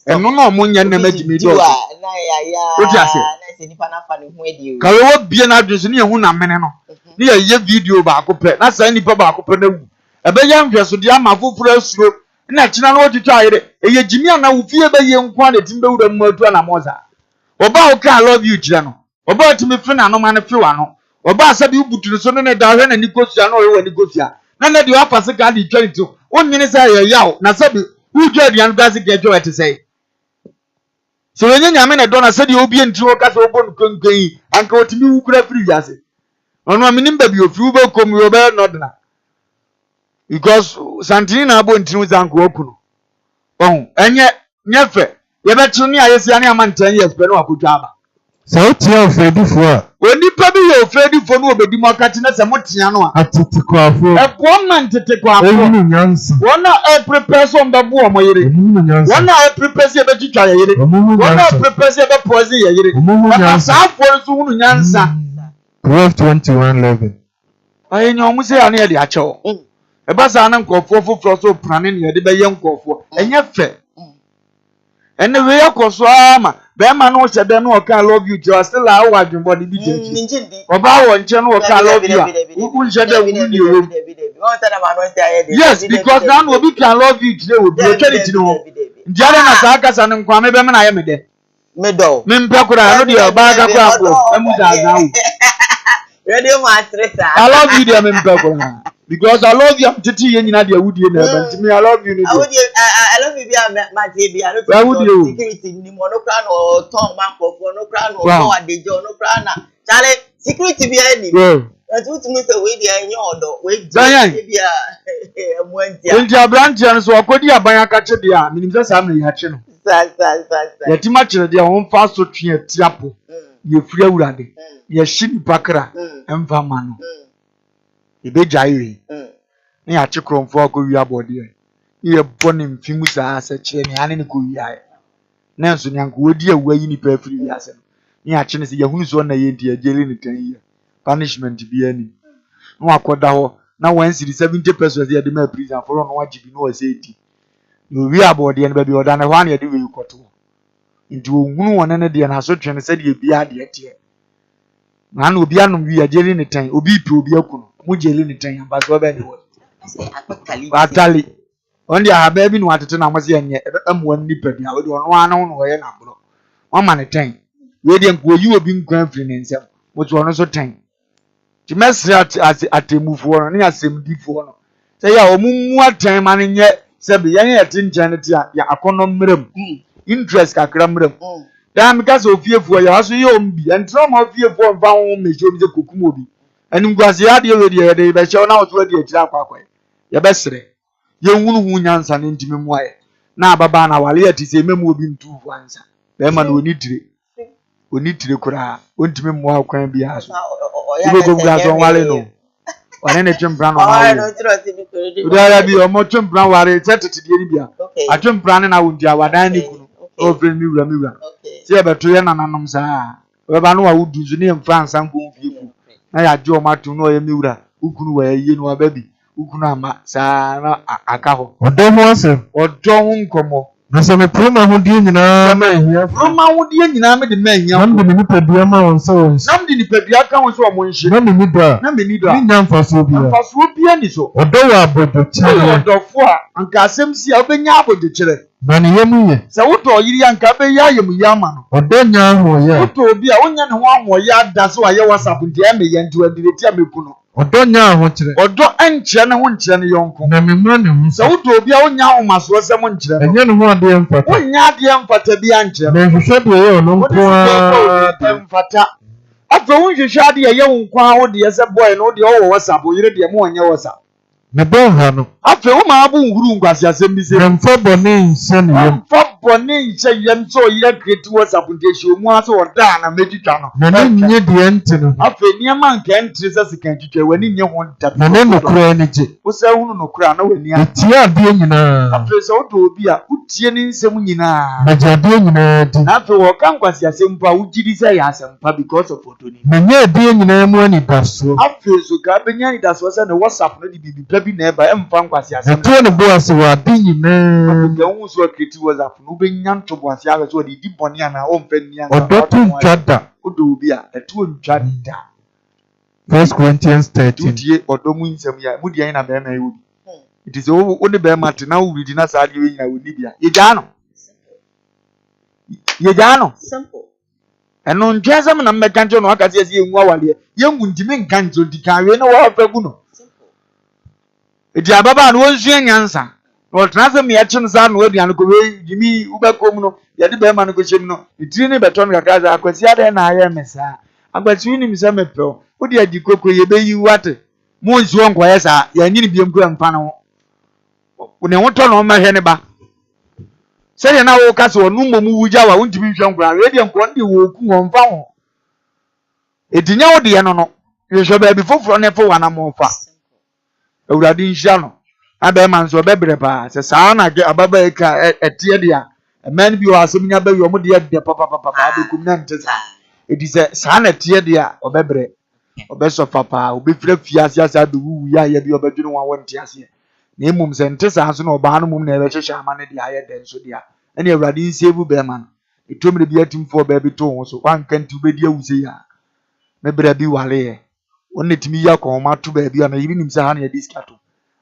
eno na omo nya na magimi do Na ya. What you say? Na se nipa na fa ne ho edi o. ka we wo bie na adwo so ne hu na mene no ne ye video ba akopɛ na sa nipa ba akopɛ na wu ebe ya nhweso de ama foforo asuro na kina na wotwitwa ayere eye jimi ana wo fie be ye nkwa na timbe wura mu atu na moza oba o ka love you kire no oba otimi fe na no ma ne fe wa no oba asabi ubutu so ne da hwe na nikosua na o we nikosua na na de wafa se ka de twani to onyine sa ye yawo na sabi uju aduan da se ke twa ete sei so wenye nyame na do na se de obi ntri o ka se obo nkonkan anka otimi wukura firi yase ono aminim ba bi ofi ube kom yo be no dna because santini na abo ntinu zanko okuno enye nyefe ye be tunu ya yesi ani ama 10 years pe no akotwa aba So tia ofedifo a onipa bi ye ofedifo no obedi mo akati na se motia no a atete kwafo ebo man tete kwafo ehunu nyansa wona prepare so mbabu o mo yire ehunu nyansa wona prepare se be twitwa ye yire wona prepare se be pose ye yire na saafo so hunu nyansa 12:21:11 ayi nyomu se ani ye de acho eba sa na nkofo foforo so prane ne de be ye nkofo enye fe ene we yakoso ama be ma no hye de no ka love you just still a wa dwumbo de bi jeje oba wo nche no ka love you u hye de wu ni o yes because now no be can love you today we be charity no njare na sa aka sa nkwa me be me na ye me de me do me mpe kura no de oba ga kwa ko emu za za wu radio master I love you there me mpe kura because I love you am titi ye nyina de awudie na ba ntimi I love you no I love you be ma je bi I no security ni mo no kra no ton man kofo no kra no so adejo no kra na chale security bi ani atu tumi se we dey enye odo we je bi a mo antia nti abrantia no so akodi aban aka che de a minim se sa me ya che no sa ya ti ma chere de a won fa so twe atiapo ye firi awurade ye hyi pakra emfa ma no ebe jaiwe ni a che kromfo akowi abode ye boni mfimu sa asa che ni ane ni ko wi aye na nso nyanko wodi awayi ni pa firi wi ase ni a che ne se ye hunu so na ye nti ajeli ni 10 year punishment bi ani no akoda ho na 170 pesos ye de ma prison for no wajibi no wase eti no wi abode ne ba bi oda na ho ane ye de wi koto nti ohunu wona ne de na so twe ne se de bi ade ete na na obi anum wi ajeli ni 10 obi pi obi akuno mu jeli ni 10 amba so ba ni wo atali ondi ahabe bi no atete na amase enye amuwa nipa bia we de ono anu no ye na bro mama ne 10 we de nko yi obi nkwan firi ne nsem moto ono so 10 ti mesri atemufo no ne asemdifo no se ya omummu atan ma ne nye se be ye yete nchen ne ti ya akono mmerem interest kakra mmerem da me ka so ofiefo ya aso ye ombi entro ma ofiefo mfa ho mejo bi se kokum obi anim gwase ya de we de be che na oto de akira akwa ye besre ye hunu hu nyansa ne ntimi mu aye na ababa na wale ya ti se memu obi ntufu ansa be ma na onitire kura ontimi mu akwan bi aso ibo go gwa wale no wane ne twempra no wale udara bi o mo twempra wale tetete de ni bia atwempra ne na wondi awadan ne kunu o fre mi wura se e beto ye nananom saa we ba no wa wudu zu ne mfa ansa nko mfiefu na ya je o matu no ye mi wura ukunu wa ye no ababi ukunu ama saa na aka ho odo ho asem odo ho nkomo na se me proma ho die nyina ma ehia proma ho die nyina me de ma ehia nam de ni padua ma won so won nam de ni padua ka won so o mo nhye na me ni do ni nyamfa so bia ni so odo wa abodo chere odo fo a anka asem si a obenya abodo chere na ne yemu ye se woto yiri anka be ya yemu ya ma no odo nya ho ye woto obi a wonya ne ho aho ya da so aye WhatsApp nti e me ye nti wadireti ameku no odo nya ho chere odo enche ne ho nche ne yonko na me ma ne ho se woto obi a wonya ho maso se mo nche no enye ne ho ade mfata wonya ade mfata bi anche na hwehwe de ye no nko mfata afa wonhwehwe ade ye wo nkwa wo de se boy no de wo WhatsApp yire de mo onye WhatsApp me bo ha no afa wo ma abu nhuru ngwase asem bi se mfa bone nse ne yem mfa bone nse yem so yire create WhatsApp de hye omu aso oda na meditwa no na nye de ente no afa niam anka entre se sekan twitwa wani nye ho nta na ne nokura ne je wo se hunu nokura na wani a ti ade nyina afa se wo do obi a tie ni nsɛm nyinaa Majade nyina di. na afei wɔka nkwasi asɛm pa wogidi sɛ yɛ asɛm pa because of otoni Menya die nyina mu ani daso. afei so ka benya ni daso sɛ ne WhatsApp no de bibi pa bi na ɛba ɛmfa nkwasi asɛm Ɛto ne bo ase wɔ ade nyina. ga hu so kreti WhatsApp no benya ntobo ase ahwɛ so de di bɔne ana ɔmfa ni ansa Ɔdɔ to ntwa da. odo obi a ɛto ntwa da 1 Corinthians 13. tudie ɔdɔ mu nsɛm ya mu die na bɛrima yɛ obi it is wo ne bɛrima te na wo ridi na saa de we nyina wo ni bia yɛgya no Simple. ɛno ntwa sɛm na mmɛka nkyɛ no aka sɛ yɛ ngu awaleɛ yɛngu ntimi nka nto di kan we na wɔfa gu no edi ababa no wonsua nyansa na ɔtena sɛ me yɛkye no saa no aduane ko we gimi wobɛkɔ mu no yɛde bɛrima no kɔhyɛ mu no etiri ne bɛtɔ no kakra sɛ akwasi adɛ na ayɛ me saa akwasi wi nim sɛ mepɛw wode adi koko yɛbɛyi wate mo nsuo nkɔyɛ saa yɛnyini biam kura mfa no ho ne ho tɔ no ɔmɛhwɛ ne ba sɛdeɛ na wo ka sɛ ɔno mmom wugya wa wontumi nhwɛ nkora radio nkɔ de wo ku wɔn fa ho edinya wo de no no yɛhwɛ baabi foforɔ ne fo wana mo fa awurade nhyia no abɛɛma nso ɔbɛbrɛ paa sɛ saa na ababa ɛka ɛteɛ de a ɛman bi wɔ asɛm nya bɛwi ɔmo de yɛ papapapa abɛkum na nte saa edi sɛ saa na ɛteɛ de a ɔbɛbrɛ ɔbɛsɔfa paa ɔbɛfira fiase ase abɛwuwu yɛ ayɛ bi ɔbɛdwene wɔn awɔ nte aseɛ na emum sɛ nte saa nso na ɔbaa no mum na ɛbɛhyehyɛ ama ne de ayɛ dɛ nso de a ɛne awurade nsiebu bɛrima no etomire bi atimfoɔ baabi to ho so wanka nti wobɛdi awuse ya me bra bi waleɛ ɔne timi yi akɔnma to baabi a na yiri nim sɛ ha na yɛde sika to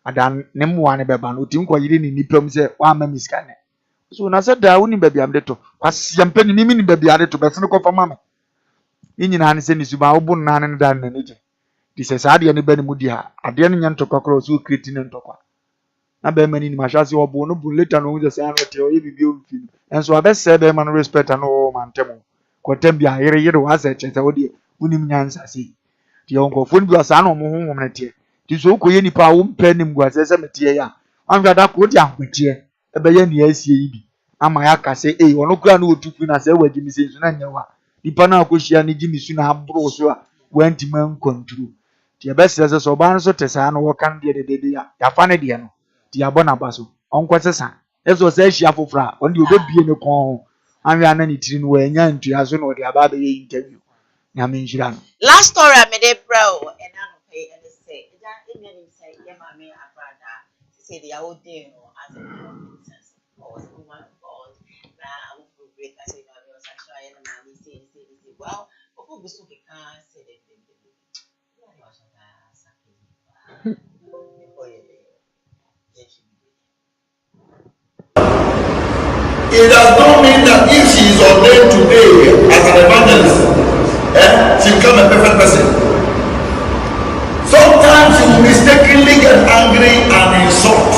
adan ne mmoa ne bɛba no otim kɔ yiri ne nipa mu sɛ wama mi sika ne so na sɛ daa woni baabi am de to kwasiampa ni mimi ni baabi ade to bɛsene kɔfa ma me nyinaa ne sɛ ne suba wo bo nna ne da ne ne gye di sɛ saa deɛ ne ba ne mu di ha adeɛ no nya ntɔkwa korɔ so kreti ne ntɔkwa na bɛrima ni nim ahwase ɔbo no bu later no sɛ saa no te ɔyɛ bibi omfi no enso abɛsɛ bɛrima no respect no wɔ mantɛm kɔtɛm bi a yere wɔ asɛ kyɛ sɛ wode wonim nyansa sei deɛ ɔnkɔfo no bi saa na ɔmo honhom no teɛ nti so wokɔyɛ nipa a wompɛ nim gu asɛ sɛ meteɛ yɛ a anhwɛ da ko de ahoteɛ ɛbɛyɛ nea asie yi bi ama yɛaka sɛ ɔno kora no wɔtu fi na sɛ wagye me sɛ nso na nyɛ wa nipa no akɔhyia no gye me su na aboro so a wantim ankɔnturo nti yɛbɛsrɛ sɛ sɛ ɔbaa no so te saa no wɔka no deɛ dedede a yɛafa no deɛ no ti abɔ n'aba so ɔnkɔ sesa ɛsɛ ɔsɛ ahyia foforɔ a ɔno deɛ ɔbɛbie ne kɔn ho anwɛ ana ne tiri no wɔanya ntua so na ɔde aba abɛyɛ interview nyame nhyira no Last story I made a bro and I don't pay and say that in any say yeah mommy abrada say the old day as a princess or was a woman of God now I will break I say I was actually and mommy say well before we can say that it does not mean that if she is ordained today as an evangelist, she become a perfect person. Sometimes she will mistakenly get angry and insult.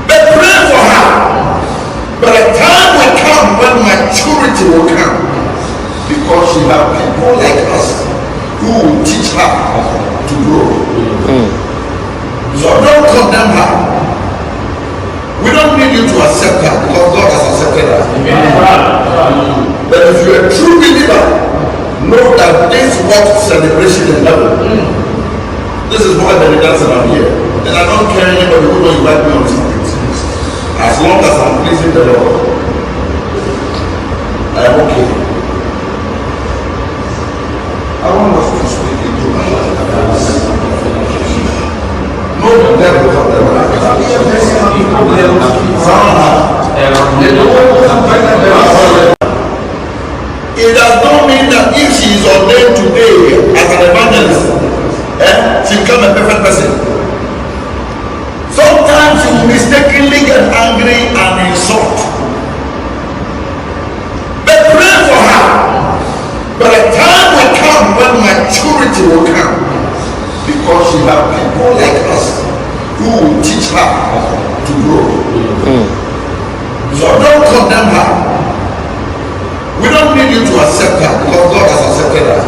But pray for her. But a time will come when maturity will come, because she has people like us who will teach her to grow. So don't condemn her. We don't need you to accept her because God has accepted her. But if you are a true believer, know that this what celebration is level. This is why the dance around here. And I don't care anybody who don't invite me on something. As long as I'm pleasing the Lord, I am okay. I want us to speak into my life. No, the devil is on the right. It does not mean that if she is ordained today as an evangelist, she become a perfect person. Sometimes she will mistakenly get angry and insult. But pray for her. But a time will come when maturity will come, because she has people like us who will teach her to grow. So don't condemn her. We don't need you to accept her because God has accepted her.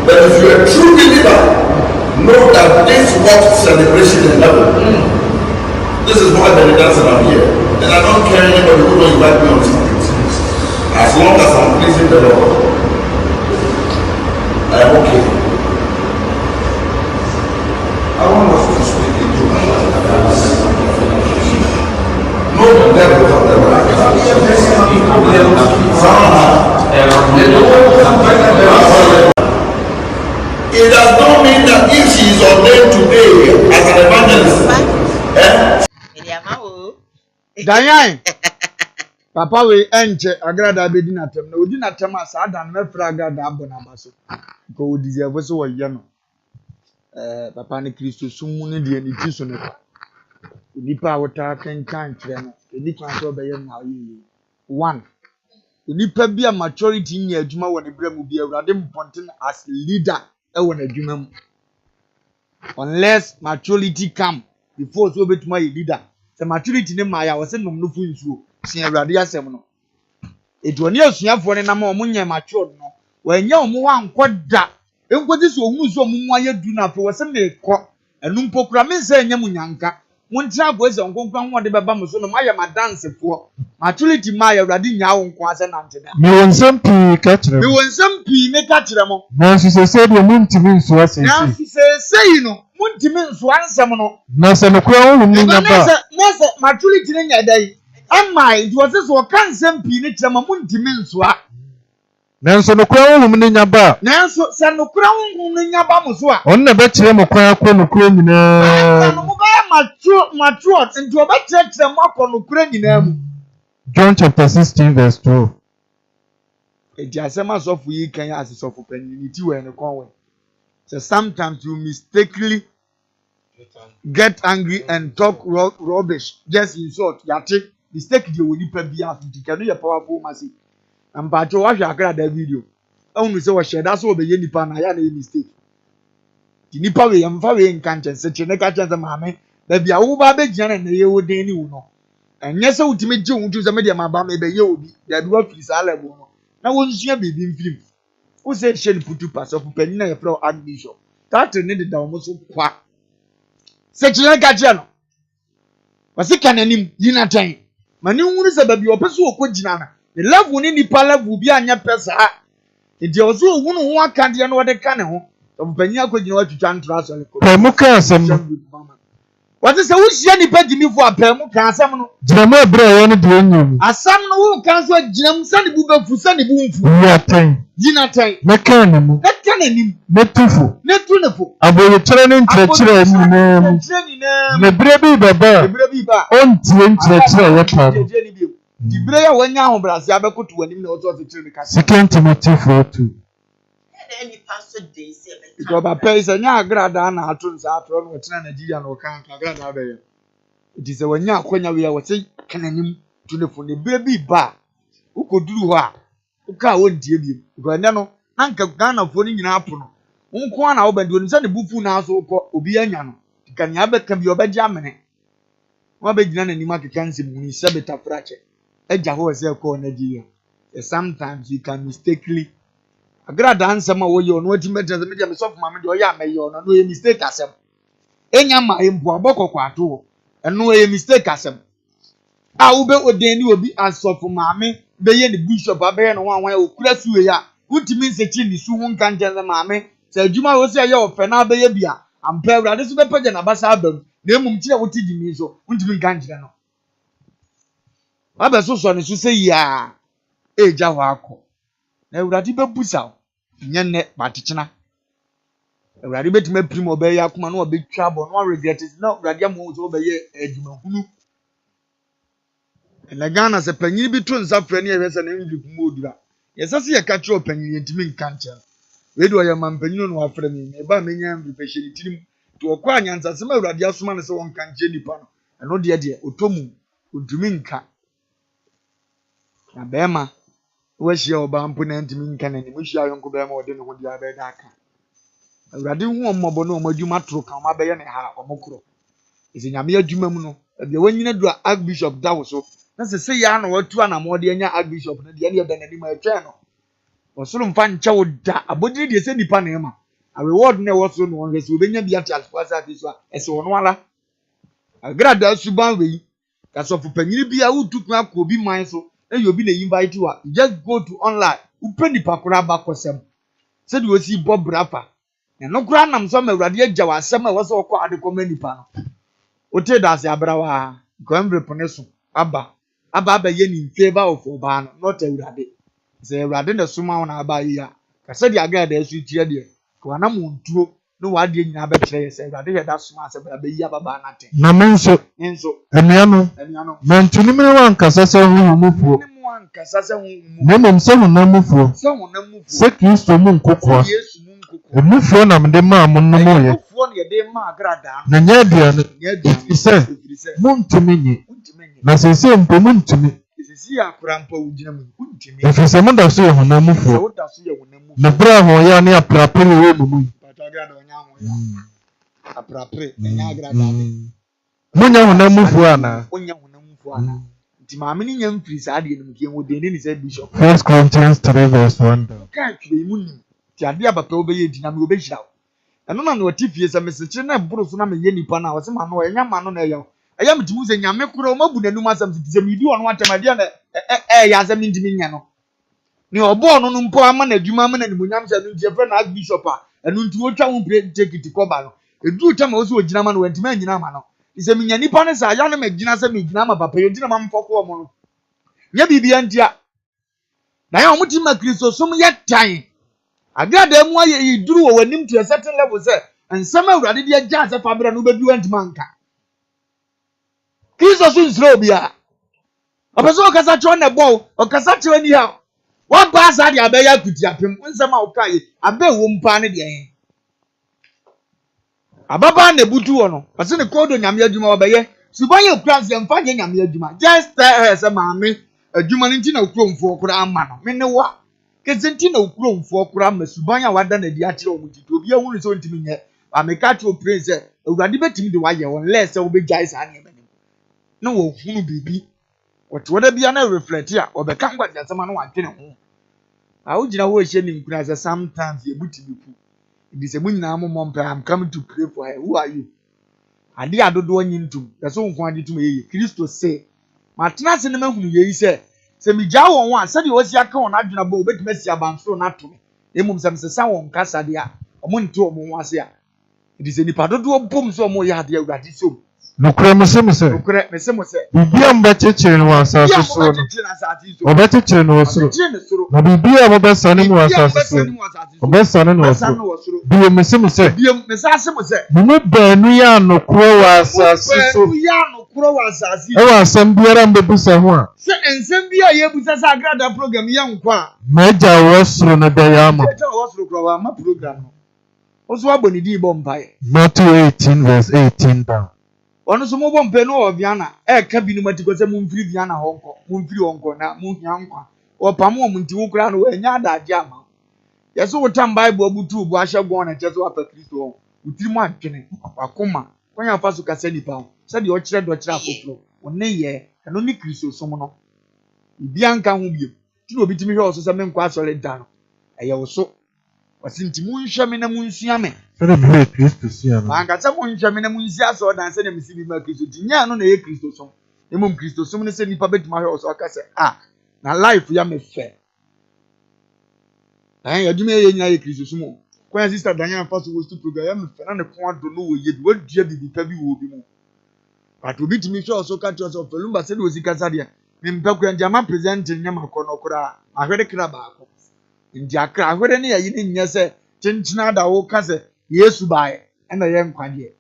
But if you are a true believer, know that this what celebration is level. This is why the dance around here. And I don't care anybody who don't invite me on something. As long as I'm pleasing the Lord, I am okay. I want us to speak into my life. Danyan. Papa we enche agrada be di na tem na odi na tem asa ada na mefra agrada abo na maso. Ko odi ze so wo ye no. Papa ne Kristo sumu ne de ni ti so ne. Nipa wota kan kire no. Edi kan so be ye na yi. One. Nipa bi a maturity nya adwuma wɔ ne brɛ bi awurade mponten as leader e wɔ na adwuma mu. Unless maturity come before so betuma ye leader. The maturity ne maya wɔ se nom no fu nsuo. Si awurade asɛm no. Edu oni asuafo ne na ma omo nya matured no. Wanya omo wa nkoda. Enkodi so ohunu so omo mu ayedu na fe wɔ se me kɔ. Enu mpokura me nsa nya munyanka. Wontra bo ese nkonkwan ho de beba mo so no maya ma dance fo. Maturity maya awurade nya wo nko ase nante na. Me wonsam pi ka kyerɛ. Me wonsam pi me ka kyerɛ mo. Na so se de muntimi nso asese. Na so se no muntimi nso ansɛm no. Na se no kura wo mu nya ba. Na se maturity ne nya dai. Amma it was so kan nsɛm pi ne kyerɛ mo muntimi nso a. Na so no kura wo mu ne nya ba. Na so se no kura wo mu ne nya ba mo so a. On na be kyerɛ mo kwan akɔ no kura nyinaa. Na mo ba mature nti oba kyerɛ mo akɔ no kura nyinaa mu. John chapter 16 verse 12. Edi asema sofu yi kan ya asesofu panini ti we ne konwe. So sometimes you mistakenly get angry and talk rubbish, just insult. Yate mistake dey woni pa bia afi kanu ye powerful masi. Ampacho wa hwa akra da video. Ehunu se wo sheda so obeye nipa na ya na mistake. Di nipa we yamfa we nka nkyɛnse kye ne ka kyɛnse maame da bia wo ba be gyina na ye wo den ni wo no. Enye se wutime gye wo se me de maba me be ye obi. Da bi wa firi sa level no. Na wonsua bebi mfirim. Wo se hye putu pass of pani na ye fra Archbishop. That ne de da wo so kwa. Se kye ka kye no. Wasi kananim yina tan. Mani nwuru se ba bi opeso okogina na. The level ni nipa level bi anya pesa. E de ozo ohunu ho akade no de ka ne ho. Of pani akogina watwitwa ntra so le ko. Pemu ka asem. What is a wish any petty me for a pemu cansam? Jama bra ye ne de enyum. Asam no wo kanso agyinam sane bu ba fu sane bu mfu. Yatan. Yinatan. Me kan ne mu. Me kan anim. Me tufu. Ne tu ne fo. Aboye kyerɛ ne nkyerɛkyerɛ nyinam. Me bere bi baba. Me bere bi ba. Ontie nkyerɛkyerɛ ye pa. Di bere ya wanya ho brase abekoto wanim na ozo se kyerɛ me ka. 2 Timothy 4:2. Any pastor day say Because ba pay say nya agrada na ato nsa atro no tena Nigeria na okan agrada ba ye. It is wanya akonya we ya wote kananim to ne fo ne bere bi ba. Ukoduru ho a uka wontie bi. Because ne no anka Ghana fo ni nyina apo no. Nko na wo bandi onisa ne bufu na aso ko obi anya no. Tikanya abeka bi obaji amene. Wa be gina na nima keka nsem huni se beta frache. Eja ho se ko Nigeria. Sometimes you can mistakenly agrada ansem a wo ye ono ati meta se media me soft mama de o ya me ye ono no ye mistake asem. Enya ma embu abokoko ato. Eno ye mistake asem. A wo be odeni obi asofu maame be ye ne bishop abe no wanwan okura suwe ya. Utimi nsechi ni su hu nka njenze maame. Se adwuma wo se ye ofe na be ye bia. Ampa awurade so be page na basa abam. Na emum kire wo tigi mi so. Untimi nka njire no. Abeso so ne so se ya. Eja ho akọ. Na awurade be busa. Nye ne batikina. Awurade betime prim obe ya akoma na obetwa bo no regret it. Na awurade amu so be ye adwuma hunu. Na Ghana se panyin bi to nsa fra ne ye se na nwi kumodura. Ye se ye ka kire panyin yentimi nka nkyɛn. We do ye man panyin no afra mi. E ba menya mbi pe hye tirim. To okwa anyansa se ma awurade asoma ne se won kan kye nipa no. Eno de otomu odumi nka. Na bema we hye oba mpo na ntimi nka na ni mu hye ayonko bema ode ne ho dia be da aka. Awurade hu ommobo no omadwuma tro kan ma be ye ne ha omokro. Isi nyame adwuma mu no de wanyina du Archbishop dawo so. Na se ya na watu anamode anya Archbishop na de ne da nani ma atwa no. Osoro mfa nche wo da abodiri de se nipa na ema. A reward na wo so no won hwese obenya bia charge kwasa ati so ese wono ala. Agrada suban we kasofu panyiri bia utukun akobi man so e yobi na invite you just go to online upeni pakura ba kosem se de osi bob rafa na no kura nam so ma awurade agya wasem a wo so kɔ ade kɔma nipa no ote da se abrawa gwambre pone so aba ye ni favor of oba no not awurade se awurade na suma wona aba yi ya kase de agrada asu tie de ko na montuo no wadi nyina be kire yese awurade ye da soma ase ba yi ababa na ten na menso enuano mantuni me wan kasa se hu mufuo na mom se hu na mufuo se Kristo mu nkokwa emufuo na mde ma mo no mo ye na nya dia no se muntumi nyi na se mpo muntumi sisi akura mpa ugina mu untimi efese mo da so ye hu na mufuo na bra ho ya ne aprapere we mu aprapre enya agrada munya hu na mufuo ana onya hu na mufuo ana nti maame ni nyam firi saa de no kiyen wo de ni say bishop 1 Corinthians 3:1 ka twe mu nim ti ade abapa obeye di na me obehira eno na no tifie se mesekire na buru so na me ye nipa na wo se ma no enya ma no na ye aya mtimu se nyame kuro o mabu nanum asam se me di ono atemade na ya asam ndimi nya no ni obo no mpo ama na adwuma ama na nimunyam se no die fre na bishop a enu nti wo twa wo take it koba no edu tama wo so ogina ma no wantima anyina ma no se me nya nipa ne sa ya no magina se me gina ma papa yo ndina ma mfoko mo no nya bibia ntia na ya omutima Kristo som ye tan agrada mu aye iduru wo wanim to a certain level se ensama awurade de agya se fa bra no bedu antima nka Kristo so nsro bia opeso okasa cho na bo okasa cho ni ha wa ba sa de abeya kuti apem nsama okaye abe wo mpa ne de ababa na butu wo no pase ne kodo nyame adwuma obeye subanye kranse mfa nye nyame adwuma just tell her say maame adwuma nti na okromfo okura ama no mene wa kezinti na okromfo okura ma subanye wada na di akire omuti obi ehunu so ntimi nye ameka to prince awurade betimi de waye won less obegya isa ne bani na wo hunu bibi wotwoda bia na reflect ya obeka ngwa asema no wadwene ho a ugina wo hye ni nkuna say sometimes ye buti biku it is a munyina momompe I'm coming to pray for her. Who are you? Ade adodo anyintum yaso nko ade tum yeye Kristo say matena se ne mahunu yeye se migya won wa se de osi aka won adwena bo obetuma si abanso na to emum se msesa won kasa de a omo nte omo wase a it is a nipa dodo bom so omo ya de awurade so nokure mese bibia mbachechire no asase so no obachechire no osoro na bibia mbasane mu asase so obasane no osoro biye mese mumu banu ya nokuro wa asase so ewa asem biara mbebusa ho a se ensem bia ye busa sa agrada program ya nkwa meja wosoro na da ya ma meja wosoro kro wa ma program no oso aboni di bo mpae Matthew 18:18 down ono so mo bom pe no obiana e ka binu matiko se mumfiri biana honko mumfiri honko na muhia nkwa opam o munti wukura no enya adaje ama yeso wotam bible abutu bu ahye gon na chezo apa Kristo ho utiri mu adwene akoma kwanya fa so kasa nipa se de o kire do kire afoforo one ye eno ni Kristo som no bia nka ho biem ti no obitimi hwe oso se me nkwa asole da no eye wo so wasinti munhwe me na munsua me sere me Kristo sia no anga se munhwe me na munsia so dan se na misibi ma Kristo tinya no na ye Kristo som emum Kristo som ne se nipa betuma hwe oso aka se na life ya me fe ya dumi ye nyina ye Kristo som kwanya sister Daniel fa so wo stu program ya me fe na ne ko ado no wo ye bi wo dua bibi pa bi wo bi mu pato bitimi hwe oso ka to oso felumba se de osika sadia me mpakura njama present nyama kono kura ahwede kra ba ko ndi akra ahwede ne yayi ne nya se chinchina da wo ka se Yesu bae ena ye nkwade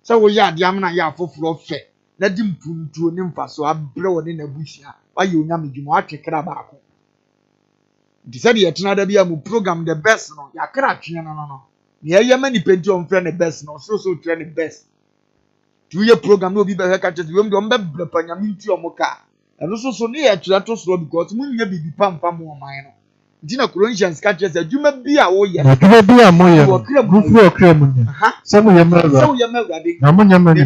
se wo ya ade amna ya afoforo fe na di mpuntuo ne mfaso abre wo ne na buhia wa ye onyame dwuma atwekra ba ko ndi se de yetena da bia mu program the best no ya kra twene no ne ye mani penti on fre ne best no so twene ne best tuye program no obi be ka tete wem de on be brepanyame nti omoka eno so ne ye twira to so because munya bibi pampa mo man no Dina Corinthians catch us a juma be a woye. Juma be a moya. Rufu okra munya. Samu yamra. Samu yamra de. Na munya mani.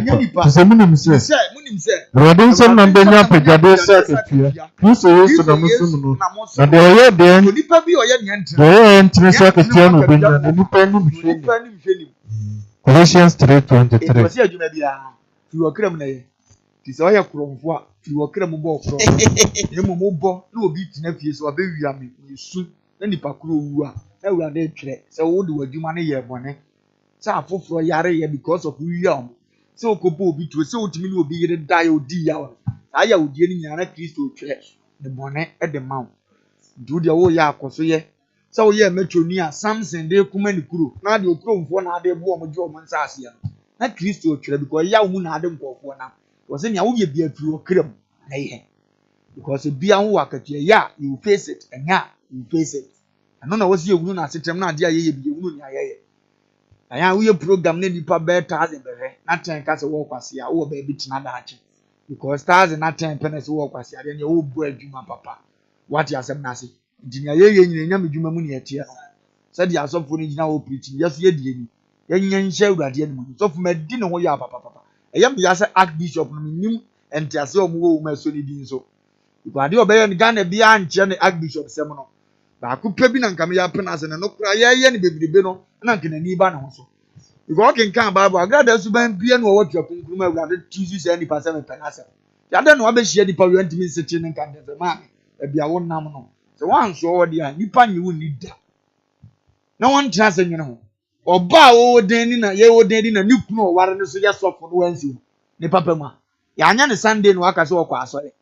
Munim se. Rodin sem na benya pejade se ketua. Kristo Yesu na musum no. Na de oye de. Nipa bi oye ne entre. Oye entre se ketua no benya. Nipa ni mhweni. Colossians 3:23. Wasi ajuma bi a. Fi okra mu na ye. Ti se oye kromfo a. Fi okra mu bo okro. Emu mo bo na obi tina fie so abewia me. Yesu na nipa kuro wu a awurade twere se wo de wadwuma ne ye bone se afoforo yare ye because of wi am se okobo obi tuo se otimi ne obi yire dai odi ya wa aya odie ni nyana Kristo twere de bone e de mawo du de wo ya akoso ye So yeah, metronia Samson de kuma ni kuro. Na de okuromfo na ade bo omo je omo nsase ya. Na Kristo otwere because ya wo na ade nkofo na. Was in ya wo ye bia fi okram na ye. Because bia ho wakatua ya you face it and ya you face it. Ano na wo se ewunu na setem na ade ya ye bia ewunu ni ayeye. Aya wo ye program na nipa be 1000 behwe. Na ten ka se wo kwase ya wo ba bi tina da ache. Because 1000 na 10 penance wo kwase ya de wo bu adwuma papa. What you asem na se. Ntinya ye nyina nya medwuma mu ne etie no. Said the asofo ni gina wo preaching yes ye die ni. Ye nya nhye urade ni mu. Sofo ma di ne ho ya papa. Eyam ya se archbishop no nim entiase omo wo ma so ni din so. Ibade obeye ni Ghana bia anche ne archbishop sem no. Ba ku pa bi na nkame ya pena se ne no kura ye ni bebrebe no na nkene ni ba na ho so. Because ken kan Bible agrada su ban bia no wo twa kunkuruma urade tuzu se ni pa se me pena se. Ya de no abehia di pa wi antimi se chi ne kan de ma ebia wo nam no. Se wan so wo de a nipa nyi wo ni da. Na won tra se nwene ho. Oba wo den ni na ye wo den ni na ni kunu o ware no so ya sofo no wansi ni papa mu a. Ya anya ne Sunday no aka se wo kwa asore.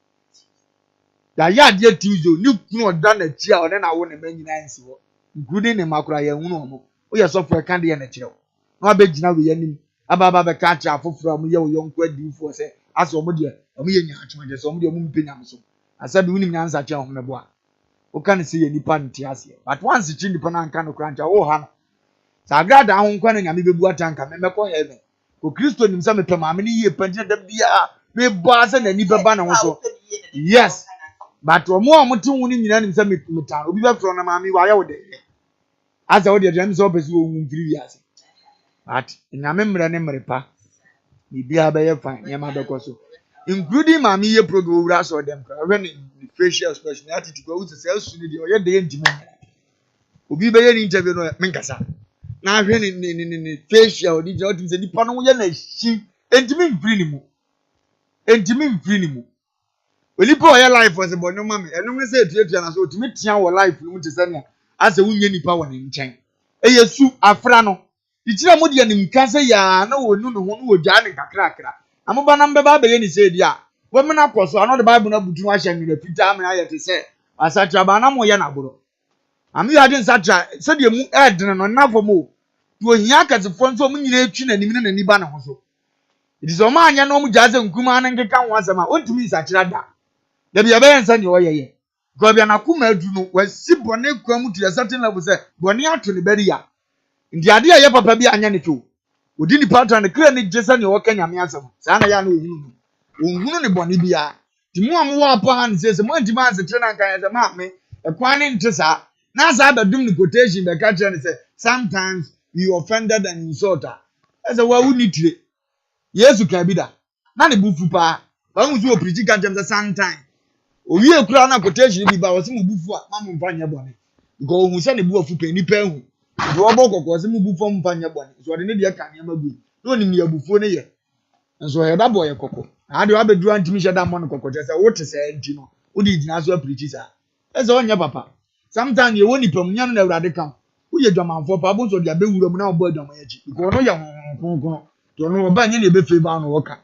Ya ya de Tuesday ni kunu o da na chi a o ne na wo ne manyina ansi wo. Including ne makura ye hunu omo. Wo ye sofo e kan de ye na kire wo. Na abegina we yanim. Aba be ka cha afoforo am ye wo yonko adinfo se ase omo de omo ye nya atwoma de se omo de omo mpenya so. Asabi unim nyansa che ho mebo a. Wo kan se ye nipa nti ase. But once chi nipa na nka no krancha wo ha no. Sa agrada ho nkwa na nyame bebu atanka me mekọ heaven. Ko Kristo nim se mepem ame ni ye panje da bia me bo ase na ni beba na ho so. Yes. But omo te hu ni nyina nim se metan obi be fro na maami wa ya wo de. Asa wo de dem se opese wo hu mfiri wi ase. But nyame mre ne mrepa. Bibia be ye fine nyama be so. Including maami ye program wura so dem kra. When the facial expression attitude go to say asu ni de o ye de ntimi. Obi be ye ni interview no menkasa. Na hwe ni facial di je otim se nipa no ye na hi entimi mfiri ni mu. Entimi mfiri ni mu. Olipo o ye life was bo no mame enum ne se etuatua na so otimi tia wo life mu te se ne ase wunye nipa wo ne nchen. Eyesu afra no. Ichira mo de nim ka se ya na wonu no ho no wogya ne kakrakra. Amoba na mbeba be ye ni se dia. Wo me na koso ano the Bible na butu ahye nwere pita me aye te se asacha ba na mo ye na boro. Ami ya de nsacha se de mu edene no nafo mo. To hia kasefo nso mo nyina etwi na nim na ni ba na ho so. It is o ma anya no mo jaze nkuma na nkeka ho asema ontumi nsachira da. Da bia be nsa ne oyeye. Go bia na kuma adu no wasi bone kwa mu to a certain level say bone ato ne bari ya. Ndi ade ya papa bi anya ne to. Odi ni pattern ne kra ne jesa ne woka nyame asem. Sa na ya na ohunu. Ohunu ne bone bia. Ti mu am wo apa han se mo ntimi ansetre na kan se ma me e kwa ne ntesa. Na sa badum ni quotation be ka kra ne say sometimes you offended and insulted. As a wa wuni tire. Yesu ka bi da. Na ne bufu pa. Ba mu so preach kan tem say sometimes. Owi ekura na quotation bi ba wo se mu bufu a ma mu mfa nya bone. Go ohun se ne bu ofu pe ni pa hu. Do obo kokko se mu bufu mfa nya bone. So de ne de ka ne magu. No ni ya bufu ne ye. Nso he da boy kokko. Na de wa bedu antimi sheda mo no kokko te se wo te se anti no. Wo di gina so preach sa. Ese onya papa. Sometimes you woni pam nya no na urade kam. Wo ye dwamanfo pa bo so de abewura mu na obo adwaman achi. Because no ye konkon. To no oba nya ne be fe ba no woka.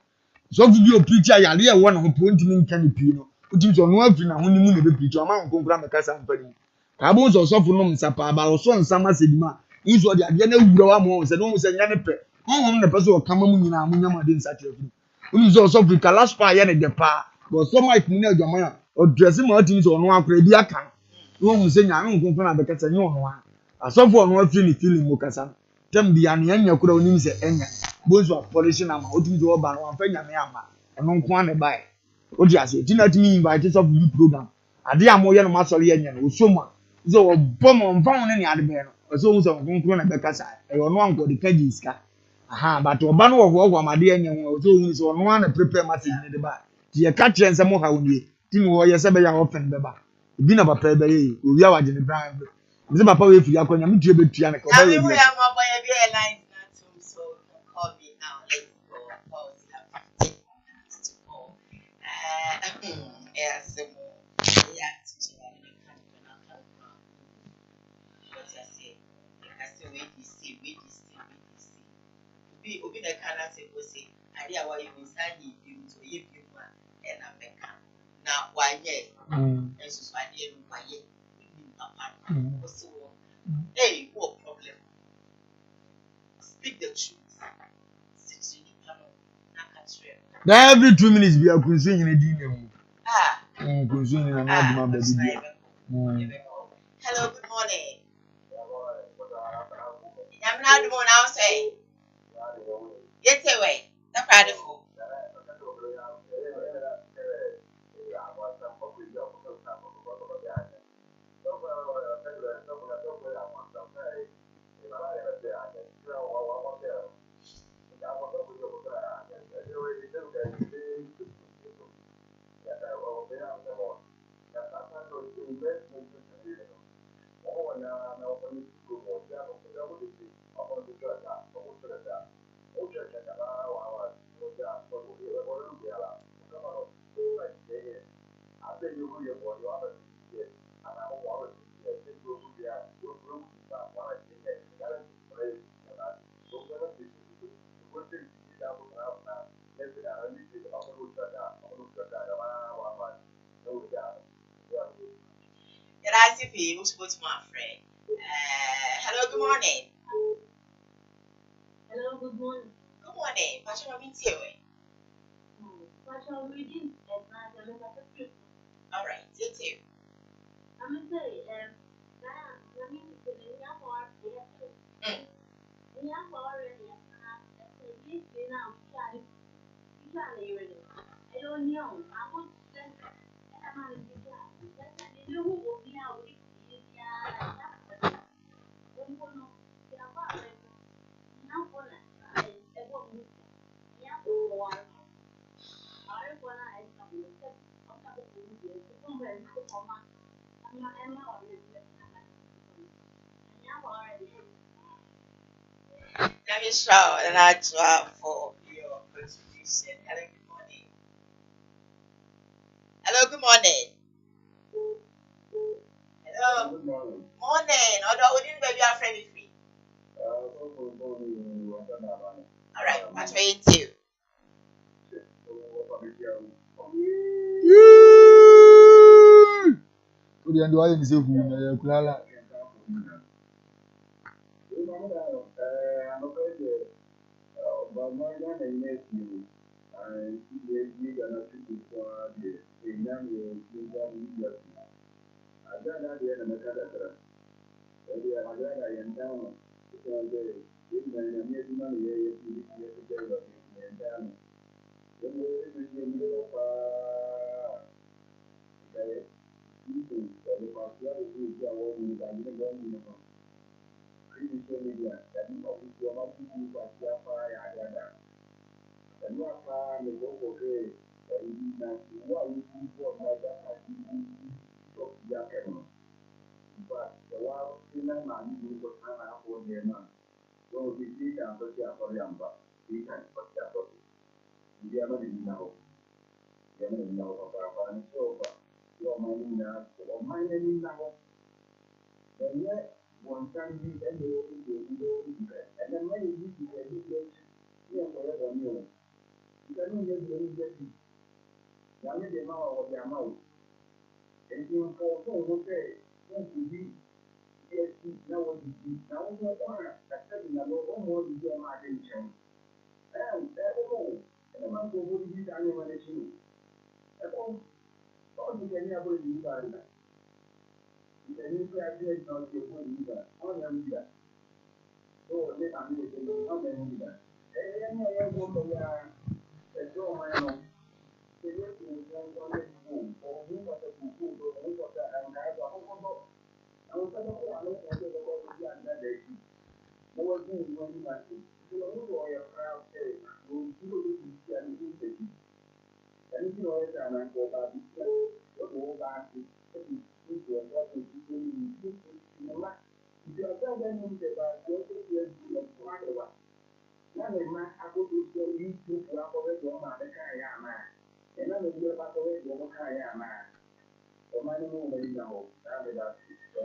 So video preacher ya le ye wo na ho po ntimi nka ne pi no. Utim so no afri na ho ni mu ne be preach o ma nkonkura me kasa mpani. Ka bo so sofo no msapa ba so nsama sedima. Inso de ade na wura wa mo se no mo se nya ne pe. Honhom ne pe so kama mu nyina mu nyama de nsa tire. Unim so sofo ka last pa ye ne de pa. But so mic mu na adwaman o dress ma utim so no akora bi aka. No mo se nya nkonkura be kasa nya ono a. Asofo no afri ni feeling mo kasa. Tem bia ne anya kura onim se enya. Bonzo polish na ma utim so ba no amfa nya me ama. Eno nko an ne bai. Odi ase ti na timi invite of new program ade amoye no masori enya no osoma so obomo mfa won ne ade be no so wo so konkro na be kasa e ono anko de kaji ska aha but oba no wo amade enya ho so wo so ono na prepare message ne de ba ti e ka kire nse mo ha woni ti mi wo ye se be ya open be ba bi na papa be ye owi awaje ne brand be mi papa we fi akonya mi tue be tua ne ko ba we ya mo boy be airline na too so call me now let's go pause have to go yes yeah to what I say we see obi na kana say go say ade a wa you inside you to ye bi ma e na beka na wa ye enso so ade no wa ye ni papa o so Hey, what problem? Speak the truth. Sit in the panel. Every 2 minutes we are consuming a dinner. Ah. Consuming an Ah. baby. Hello, good morning. I'm not the one I'll say. Get away. The Friday fool. Who's supposed to my friend? Hello, good morning. Hello, good morning. Good morning. What's your name? What's your reading? All right, you too. I'm going to say, let me say, I don't know. I would let me show and I draw for your contribution. Hello, good morning. Hello, good morning. Hello. Good morning. Morning. Although we didn't baby our friend with me. All right, what's way too? So the end why you say who na kulala.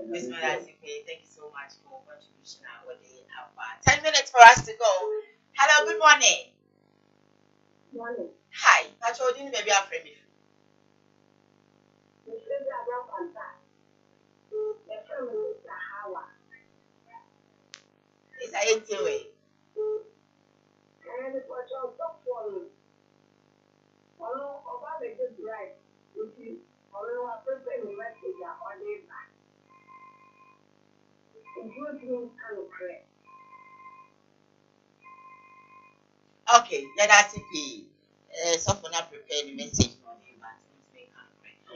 Miss Malasipe, thank you so much for contribution. 10 minutes for us to go. Hello, good morning. Morning. Hi, I told you maybe I'm friendly. Okay, let us see. So for now, prepare the message for you, but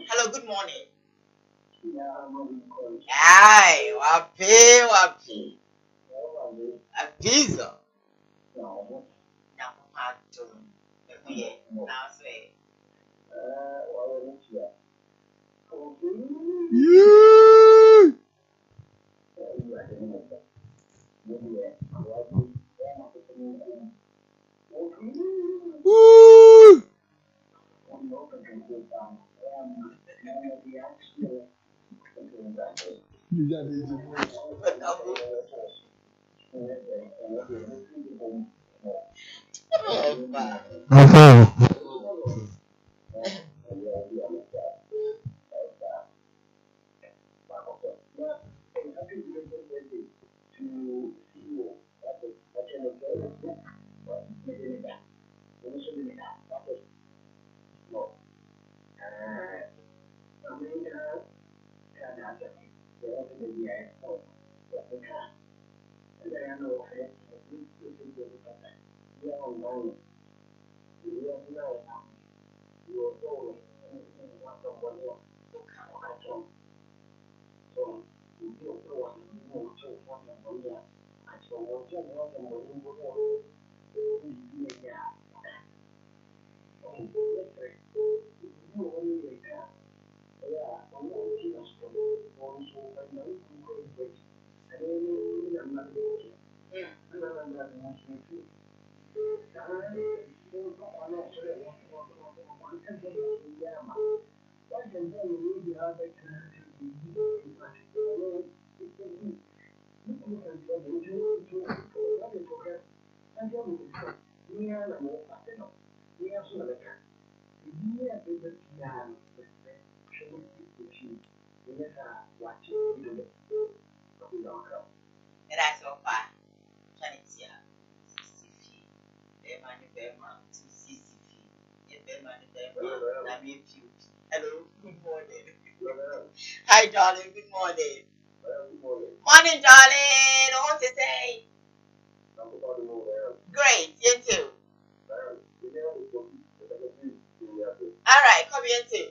hello, good morning. Hi, wapi. A pizza. Now, hard to. Now, say. That's so far. Hello, good morning. Hi, darling, good morning. Morning, darling. I want to say great, you too. All right, come here too.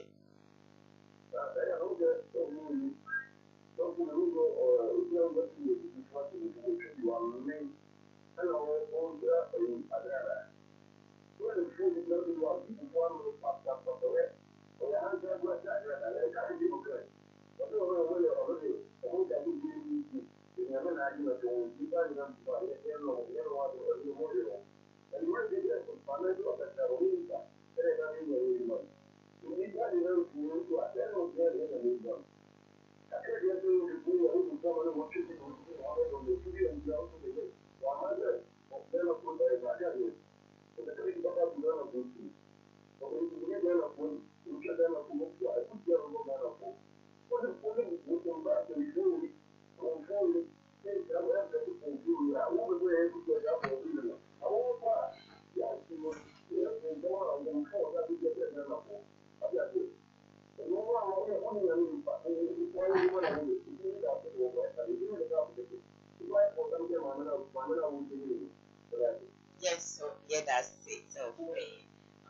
Yes, so yeah, that's it. So great.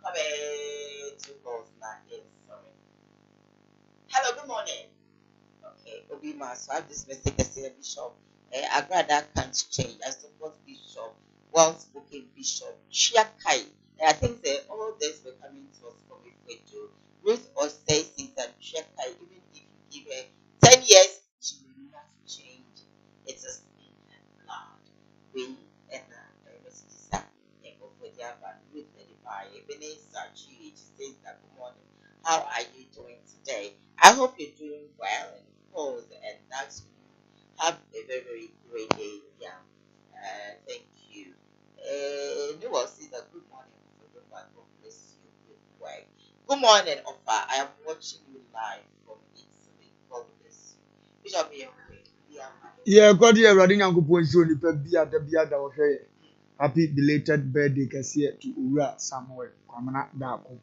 Have a two calls now. Yes, sorry. Hello, good morning. Okay, Obima, so I have this message that says Bishop. Agrada can't change. I support Bishop, well spoken Bishop, Chiakai. I think that all this were coming to us from Equator. Ruth or say things that Chiakai, even if you give her 10 years, she will not change. It's a in her blood. We and messages that Ruth let it buy. Ebenezer, she says that good morning. How are you doing today? I hope you're doing well and of course, and that's have a very, very great day. Yeah. Thank you. New York says a good morning, Offa. God bless you. Good work. Good morning, Offa. I am watching you live from Italy. God bless you. Bishop, Yeah, God, yeah, running Uncle Point, so the Bia, happy belated birthday, Cassia to Ura Samuel, Kwamana Dako.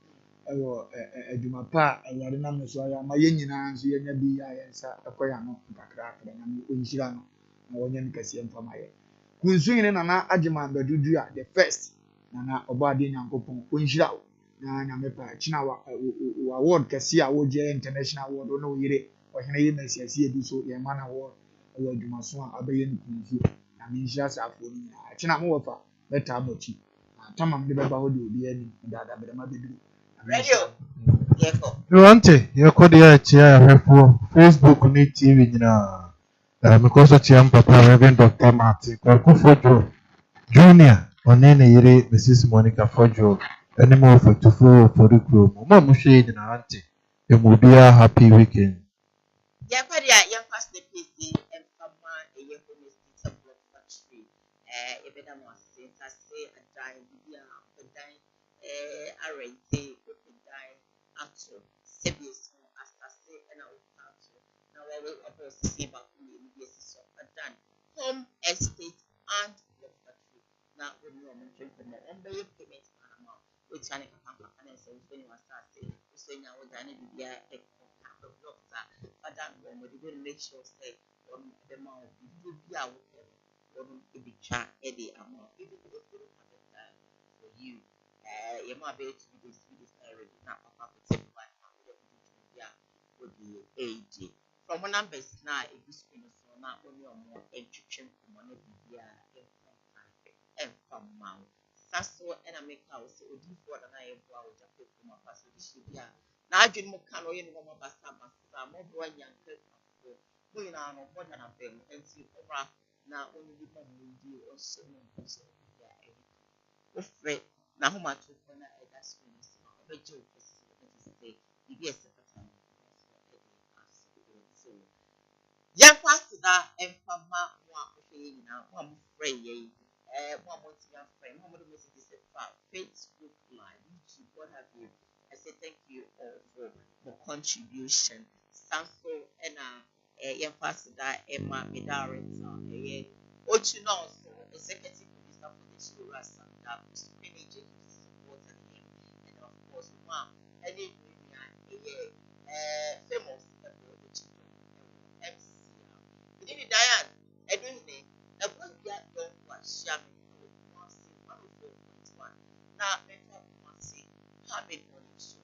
Adwuma pa a awurade nam no so ayɛ ama yɛn nyinaa nso yɛnya bi a yɛnsa ɛkɔ yɛ ano nkakra akra nyame ɔnhyira no na wonye no kase mfama ye kunsun ne nana agyeman badudu a the first nana obade nyankopon onhyira wo na nyame pa china wa award kase a wo je international award no yire ohene ye mesiasi edu so ye mana award wo adwumaso a abeye no kunsu na me nhyira safo ni na china mo wofa beta abochi tamam de beba ho de obi ani dada bede ma beduru radio yeko Wante, yɛkɔde akyia ahwɛfoɔ Facebook ne TV nyinaa. Mekɔ so kyia mpapa Reverend Dr. Martin Kwaku Fodwo Junior, ɔne ne yere Mrs. Monica Fodwo, ɛne ma ɔfotufo Ofori kurom. Ɔma mohwɛ yi nyinaa ante. Ɛmu obiara happy weekend. yɛkɔde a yɛmfa so pɛsi mfama ɛyɛ honesty block factory yɛbɛda mo ase ntase adan bibi a ɔdan arɛnte ɔdan ato sɛbies no asase ɛna ɔka ato na wɔwɔ ɔbɔ sisi baako mmienu bi asi so adan home estate and block factory na wɔne ɔmo ntwɛnkɔmmɔ ɔmbɛyɛ payment anama wɔtua ne kapampaka ne nsɛ wofɛ ne wasase wosɛ nya woda ne biribiara ɛkɔ kapɛ block sa adan wɔn wɔde go make sure say wɔn bɛma wɔn bibi bi a wɔpɛ wɔn ebitwa ɛde ama even if they don't have the time for you yɛn mu abɛyɛ 2 days na ready na papa kote bi one na wɔde bibi bi a wɔde ɛɛgye from one numbers na ebi screen so na wɔne wɔn ɛtwitwe nkɔmɔ na bibi a ɛmfa mma wo saso ɛna meka wo sɛ odiifoɔ da na yɛboa wo gya pɛ kuma pa so de hyɛ bi a na adwene mu ka no ɔyɛ ne wɔn basa mɔbɔ nyanka afɔ mo nyinaa no bɔ na bɛm nti ɔbra na wɔn bi ma mo di ɔhyɛ mo nkyɛ ya ɛyɛ ofrɛ na ho mato kɔ na ɛda so ne si ma ɔbɛgye wo kɔsi ɔbɛgye sɛ bibi ɛsɛ pata no ɛde asɔ so yɛmfa seda ɛmfa ma mo a ɔhwɛ yɛ nyinaa mo a mofrɛ yɛ yi mo a montumi afrɛ mo a mode message sɛ fa Facebook live YouTube what have you I say thank you all for contribution sanso ɛna yɛmfa seda ɛma me director ɛyɛ otu nɔɔso executive producer for the show Rasanda manager support and of course mo a ɛne nua ɛyɛ famous ɛbɔ otu MC Didi Diane Edwin ɛbɔ bia dɔn wa hyia me ɛwɔ Kumasi 104.1 na mɛfa Kumasi Hamid Morning Show